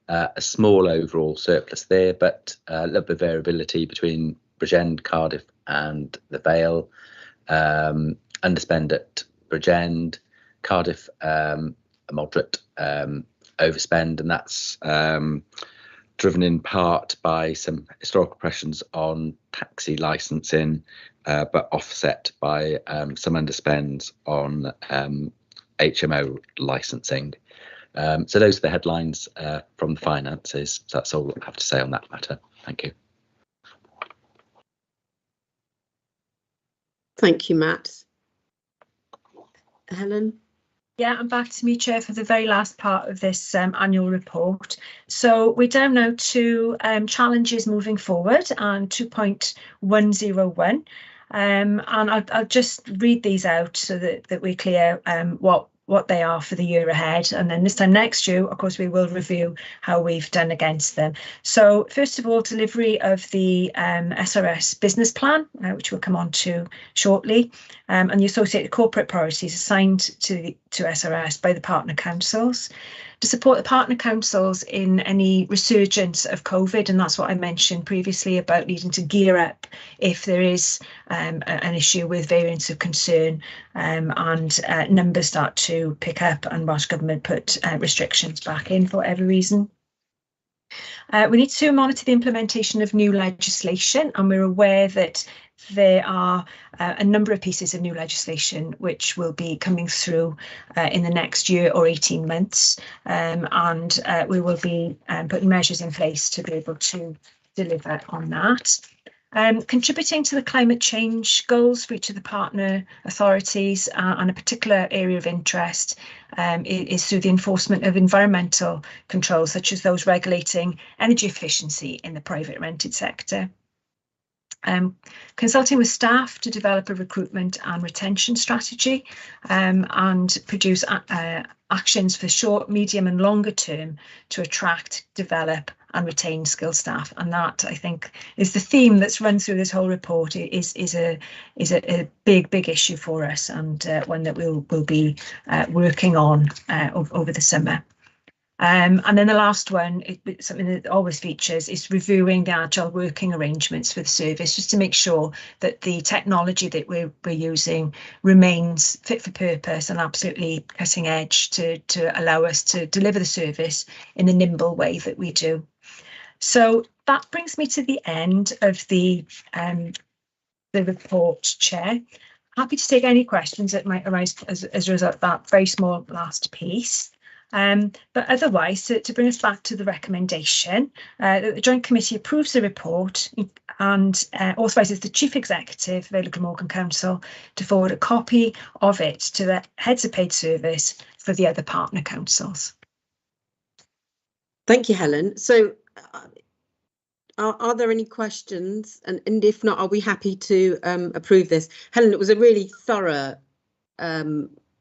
a small overall surplus there, but a little bit of variability between Bridgend, Cardiff and the Vale. Underspend at Bridgend, Cardiff a moderate overspend, and that's driven in part by some historical pressures on taxi licensing, but offset by some underspends on HMO licensing. So those are the headlines from the finances. So that's all I have to say on that matter. Thank you. Thank you, Matt. Helen? Yeah, and back to me, Chair, for the very last part of this annual report. So we're down now to challenges moving forward and 2.101. And I'll just read these out so that we're clear what they are for the year ahead, and then this time next year, of course, we will review how we've done against them. So first of all, delivery of the SRS business plan, which we'll come on to shortly, and the associated corporate priorities assigned to SRS by the partner councils. To support the partner councils in any resurgence of COVID, and that's what I mentioned previously about needing to gear up if there is an issue with variants of concern and numbers start to pick up and Welsh Government put restrictions back in for whatever reason. We need to monitor the implementation of new legislation, and we're aware that there are a number of pieces of new legislation which will be coming through in the next year or 18 months, and we will be putting measures in place to be able to deliver on that. Contributing to the climate change goals for each of the partner authorities, and a particular area of interest is through the enforcement of environmental controls, such as those regulating energy efficiency in the private rented sector. Consulting with staff to develop a recruitment and retention strategy, and produce actions for short, medium and longer term to attract, develop and retain skilled staff. And that, I think, is the theme that's run through this whole report. It is a big issue for us, and one that we'll be working on over the summer. And then the last one, something that always features, is reviewing the agile working arrangements for the service, just to make sure that the technology that we're using remains fit for purpose and absolutely cutting edge to allow us to deliver the service in the nimble way that we do. So that brings me to the end of the report, Chair. Happy to take any questions that might arise as a result of that very small last piece. But otherwise, to bring us back to the recommendation, the Joint Committee approves the report and authorises the Chief Executive of Vale of Glamorgan Council to forward a copy of it to the heads of paid service for the other partner councils. Thank you, Helen. So are there any questions? And if not, are we happy to approve this? Helen, it was a really thorough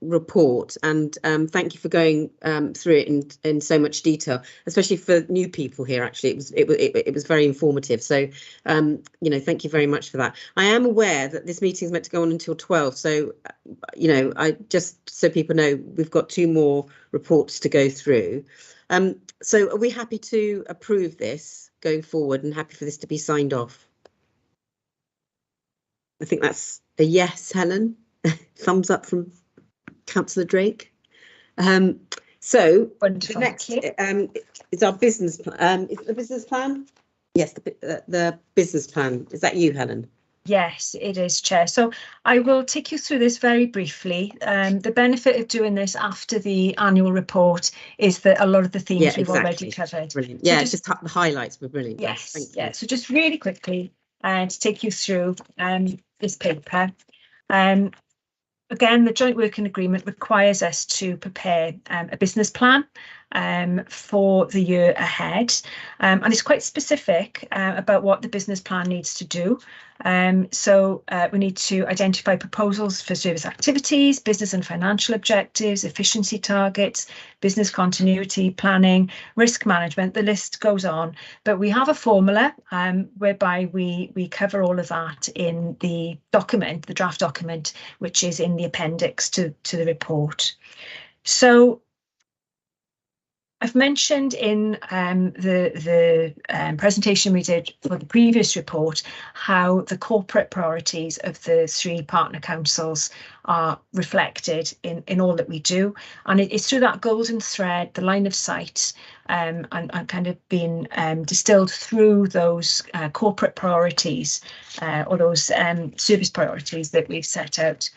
report, and thank you for going through it in so much detail, especially for new people here. Actually, it was very informative, so you know, thank you very much for that. I am aware that this meeting is meant to go on until 12, so you know, I just so people know, we've got 2 more reports to go through. So are we happy to approve this going forward and happy for this to be signed off? I think that's a yes, Helen. Thumbs up from Councillor Drake. So wonderful. The next is our business plan. Is it the business plan? Yes, the business plan. Is that you, Helen? Yes, it is, Chair. So I will take you through this very briefly. The benefit of doing this after the annual report is that a lot of the themes we've already covered. Brilliant. Yeah, so just the highlights were brilliant. Yes, yeah. So just really quickly to take you through this paper. Again, the joint working agreement requires us to prepare a business plan for the year ahead, and it's quite specific about what the business plan needs to do. So we need to identify proposals for service activities, business and financial objectives, efficiency targets, business continuity planning, risk management. The list goes on, but we have a formula whereby we cover all of that in the document, the draft document, which is in the appendix to the report. So I've mentioned in the presentation we did for the previous report how the corporate priorities of the 3 partner councils are reflected in all that we do, and it's through that golden thread, the line of sight, and kind of been distilled through those corporate priorities or those service priorities that we've set out.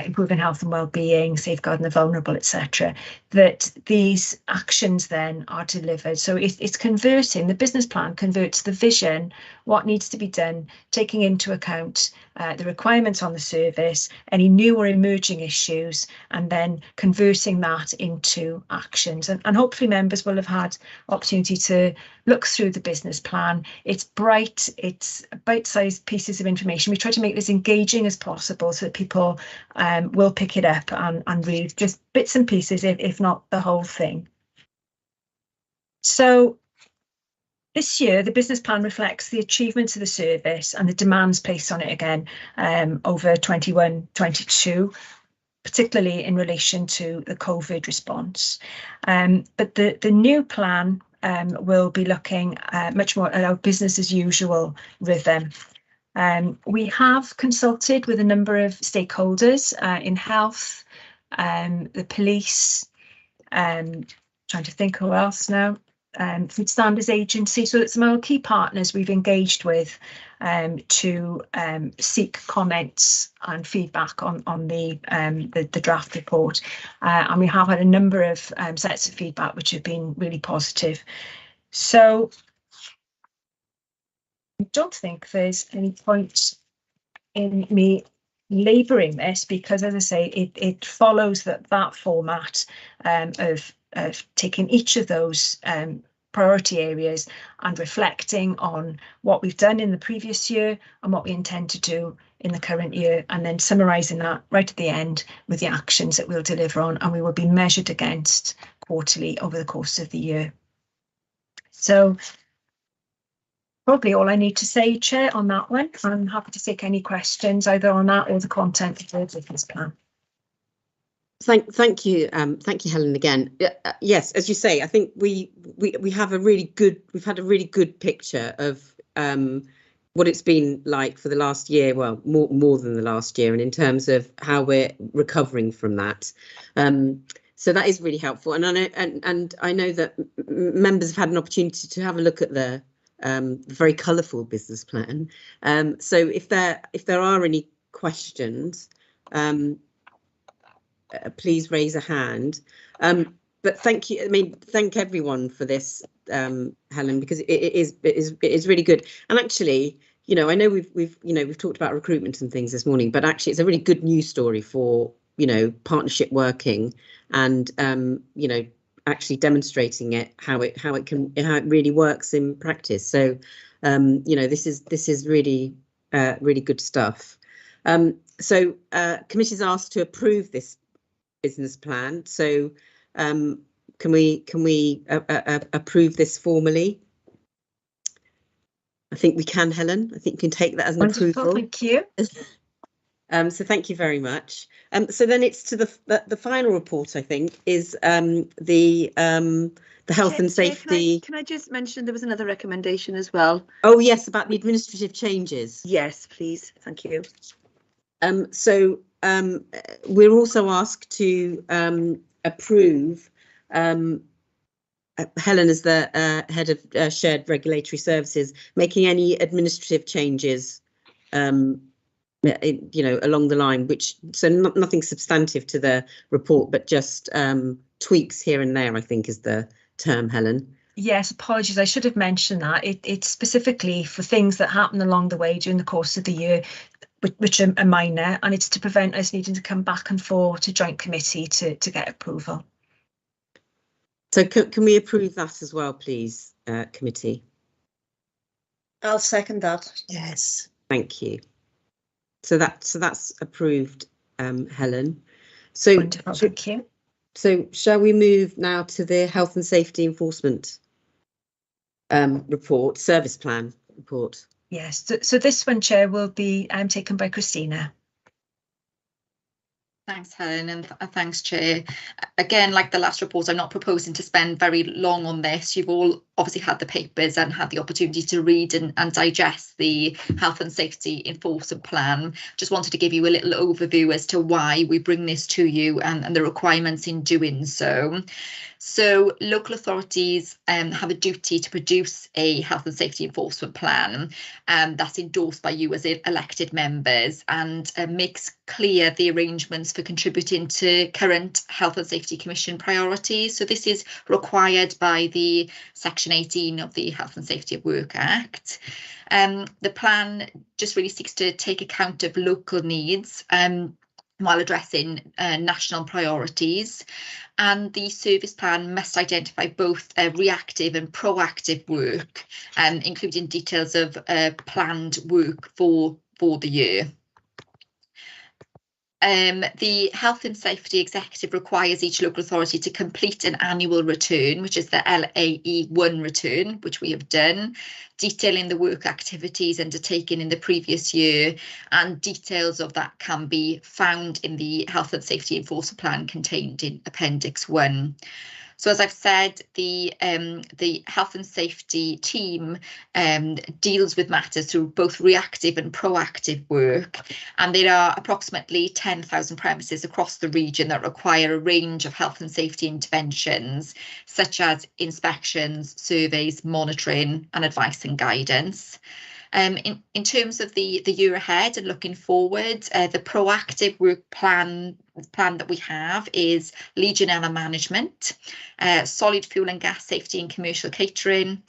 Improving health and well-being, safeguarding the vulnerable, etc., that these actions then are delivered. So it's converting, the business plan converts the vision, what needs to be done, taking into account the requirements on the service, any new or emerging issues, and then converting that into actions. And hopefully members will have had opportunity to look through the business plan. It's bright, it's bite-sized pieces of information. We try to make this engaging as possible so that people will pick it up and read just bits and pieces, if not the whole thing. So this year, the business plan reflects the achievements of the service and the demands placed on it again over 21-22, particularly in relation to the COVID response. But the new plan will be looking much more at our business as usual rhythm. We have consulted with a number of stakeholders in health, the police, trying to think who else now. Food Standards Agency. So it's some of our key partners we've engaged with to seek comments and feedback on the draft report. And we have had a number of sets of feedback which have been really positive. So I don't think there's any point in me labouring this, because, as I say, it follows that format of taking each of those priority areas and reflecting on what we've done in the previous year and what we intend to do in the current year, and then summarising that right at the end with the actions that we'll deliver on, and we will be measured against quarterly over the course of the year. So probably all I need to say, Chair, on that one. I'm happy to take any questions either on that or the content of the business plan. Thank you, Helen. Again, yes, as you say, I think we have we've had a really good picture of what it's been like for the last year. Well, more than the last year, and in terms of how we're recovering from that. So that is really helpful, and I know that members have had an opportunity to have a look at the very colourful business plan. So if there are any questions, please raise a hand. But thank you. I mean, thank everyone for this, Helen, because it is really good. And actually, you know, I know we've talked about recruitment and things this morning, but actually, it's a really good news story for, you know, partnership working and you know, actually demonstrating it how it really works in practice. So you know, this is really really good stuff. So committee's asked to approve this business plan. So can we approve this formally? I think we can, Helen. I think you can take that as an approval. Thank you. So thank you very much. So then it's to the final report, I think, is the health and safety. Can I just mention there was another recommendation as well? Oh yes, about the administrative changes. Yes, please. Thank you. So we're also asked to approve Helen as the head of shared regulatory services, making any administrative changes you know, along the line, which so nothing substantive to the report, but just tweaks here and there, I think is the term, Helen. Yes, apologies. I should have mentioned that. It's specifically for things that happen along the way during the course of the year, which are minor, and it's to prevent us needing to come back and forth to joint committee to get approval. So can we approve that as well, please, committee? I'll second that. Yes. Thank you. So that's approved, Helen. So wonderful, thank you. So shall we move now to the health and safety enforcement report, service plan report? Yes, so this one, Chair, will be taken by Christina. Thanks, Helen, and thanks, Chair. Again, like the last report, I'm not proposing to spend very long on this. You've all obviously had the papers and had the opportunity to read and digest the health and safety enforcement plan. Just wanted to give you a little overview as to why we bring this to you and the requirements in doing so. So local authorities have a duty to produce a health and safety enforcement plan that's endorsed by you as elected members and makes clear the arrangements for contributing to current Health and Safety Commission priorities. So this is required by the Section 18 of the Health and Safety at Work Act. The plan just really seeks to take account of local needs while addressing national priorities. And the service plan must identify both reactive and proactive work, including details of planned work for the year. The Health and Safety Executive requires each local authority to complete an annual return, which is the LAE1 return, which we have done, detailing the work activities undertaken in the previous year, and details of that can be found in the Health and Safety Enforcement Plan contained in Appendix 1. So as I've said, the health and safety team deals with matters through both reactive and proactive work, and there are approximately 10,000 premises across the region that require a range of health and safety interventions, such as inspections, surveys, monitoring and advice and guidance. In terms of the year ahead and looking forward, the proactive work plan that we have is Legionella management, solid fuel and gas safety in commercial catering,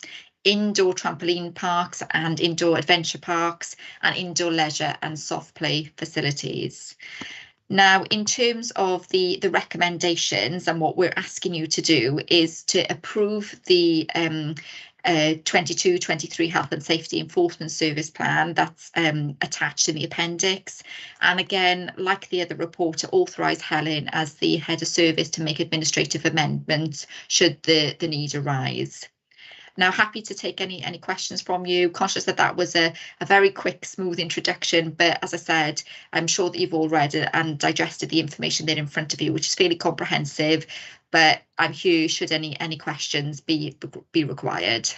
indoor trampoline parks and indoor adventure parks, and indoor leisure and soft play facilities. Now, in terms of the recommendations, and what we're asking you to do is to approve the 22-23 Health and Safety Enforcement Service Plan that's attached in the appendix. And again, like the other report, to authorise Helen as the head of service to make administrative amendments should the need arise. Now, happy to take any questions from you. Conscious that that was a very quick, smooth introduction, but as I said, I'm sure that you've all read and digested the information there in front of you, which is fairly comprehensive, but I'm here should any questions be required.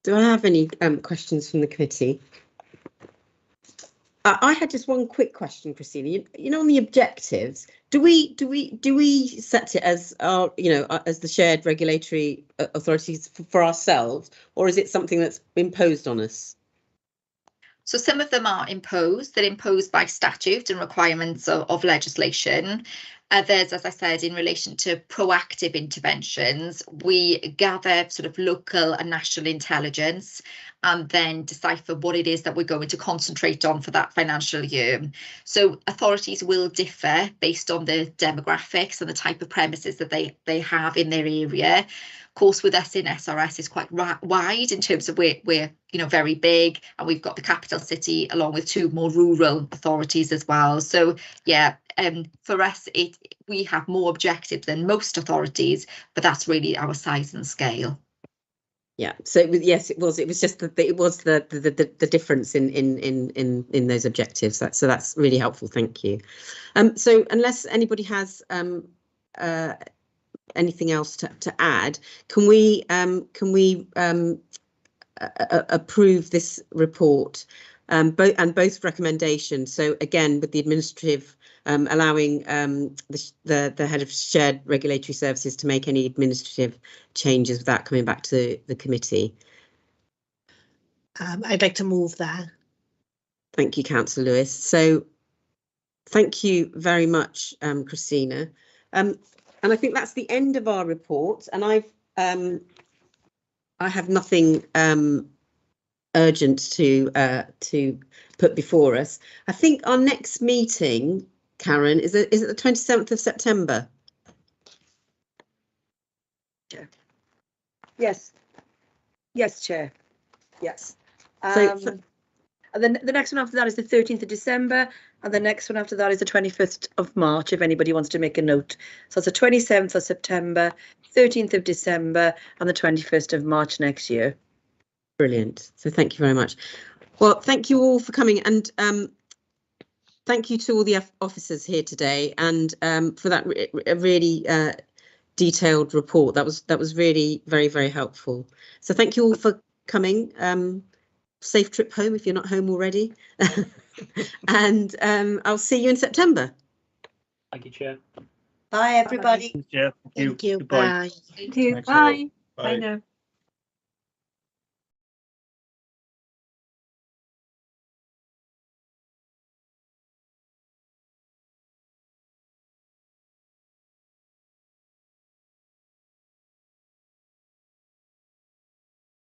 Do I have any questions from the committee? I had just one quick question, Christina. You know, on the objectives, do we set it as our, as the shared regulatory authorities for ourselves, or is it something that's imposed on us? So some of them are imposed. They're imposed by statute and requirements of legislation. Others, as I said, in relation to proactive interventions, we gather sort of local and national intelligence and then decipher what it is that we're going to concentrate on for that financial year. So authorities will differ based on the demographics and the type of premises that they have in their area. Of course, with us in SRS, it's quite wide in terms of we're very big, and we've got the capital city along with 2 more rural authorities as well. So yeah, for us, we have more objectives than most authorities, but that's really our size and scale. Yeah. So yes, it was just that it was the difference in those objectives. So that's really helpful. Thank you. So unless anybody has anything else to add, can we approve this report, both recommendations? So again, with the administrative allowing the head of shared regulatory services to make any administrative changes without coming back to the committee. I'd like to move that. Thank you, Councillor Lewis. So thank you very much, Christina. And I think that's the end of our report. And I have nothing urgent to put before us. I think our next meeting, Karen, is it the 27th of September? Yeah. Yes. Yes, Chair. Yes. So and then the next one after that is the 13th of December, and the next one after that is the 25th of March, if anybody wants to make a note. So it's the 27th of September, 13th of December, and the 21st of March next year. Brilliant. So thank you very much. Well, thank you all for coming, and thank you to all the officers here today, and for that really detailed report. That was really very, very helpful. So thank you all for coming. Safe trip home if you're not home already. And I'll see you in September. Thank you, Chair. Bye, everybody. Yeah, Thank you. Goodbye. Bye. Thank you. Thanks, Bye. all. Bye now.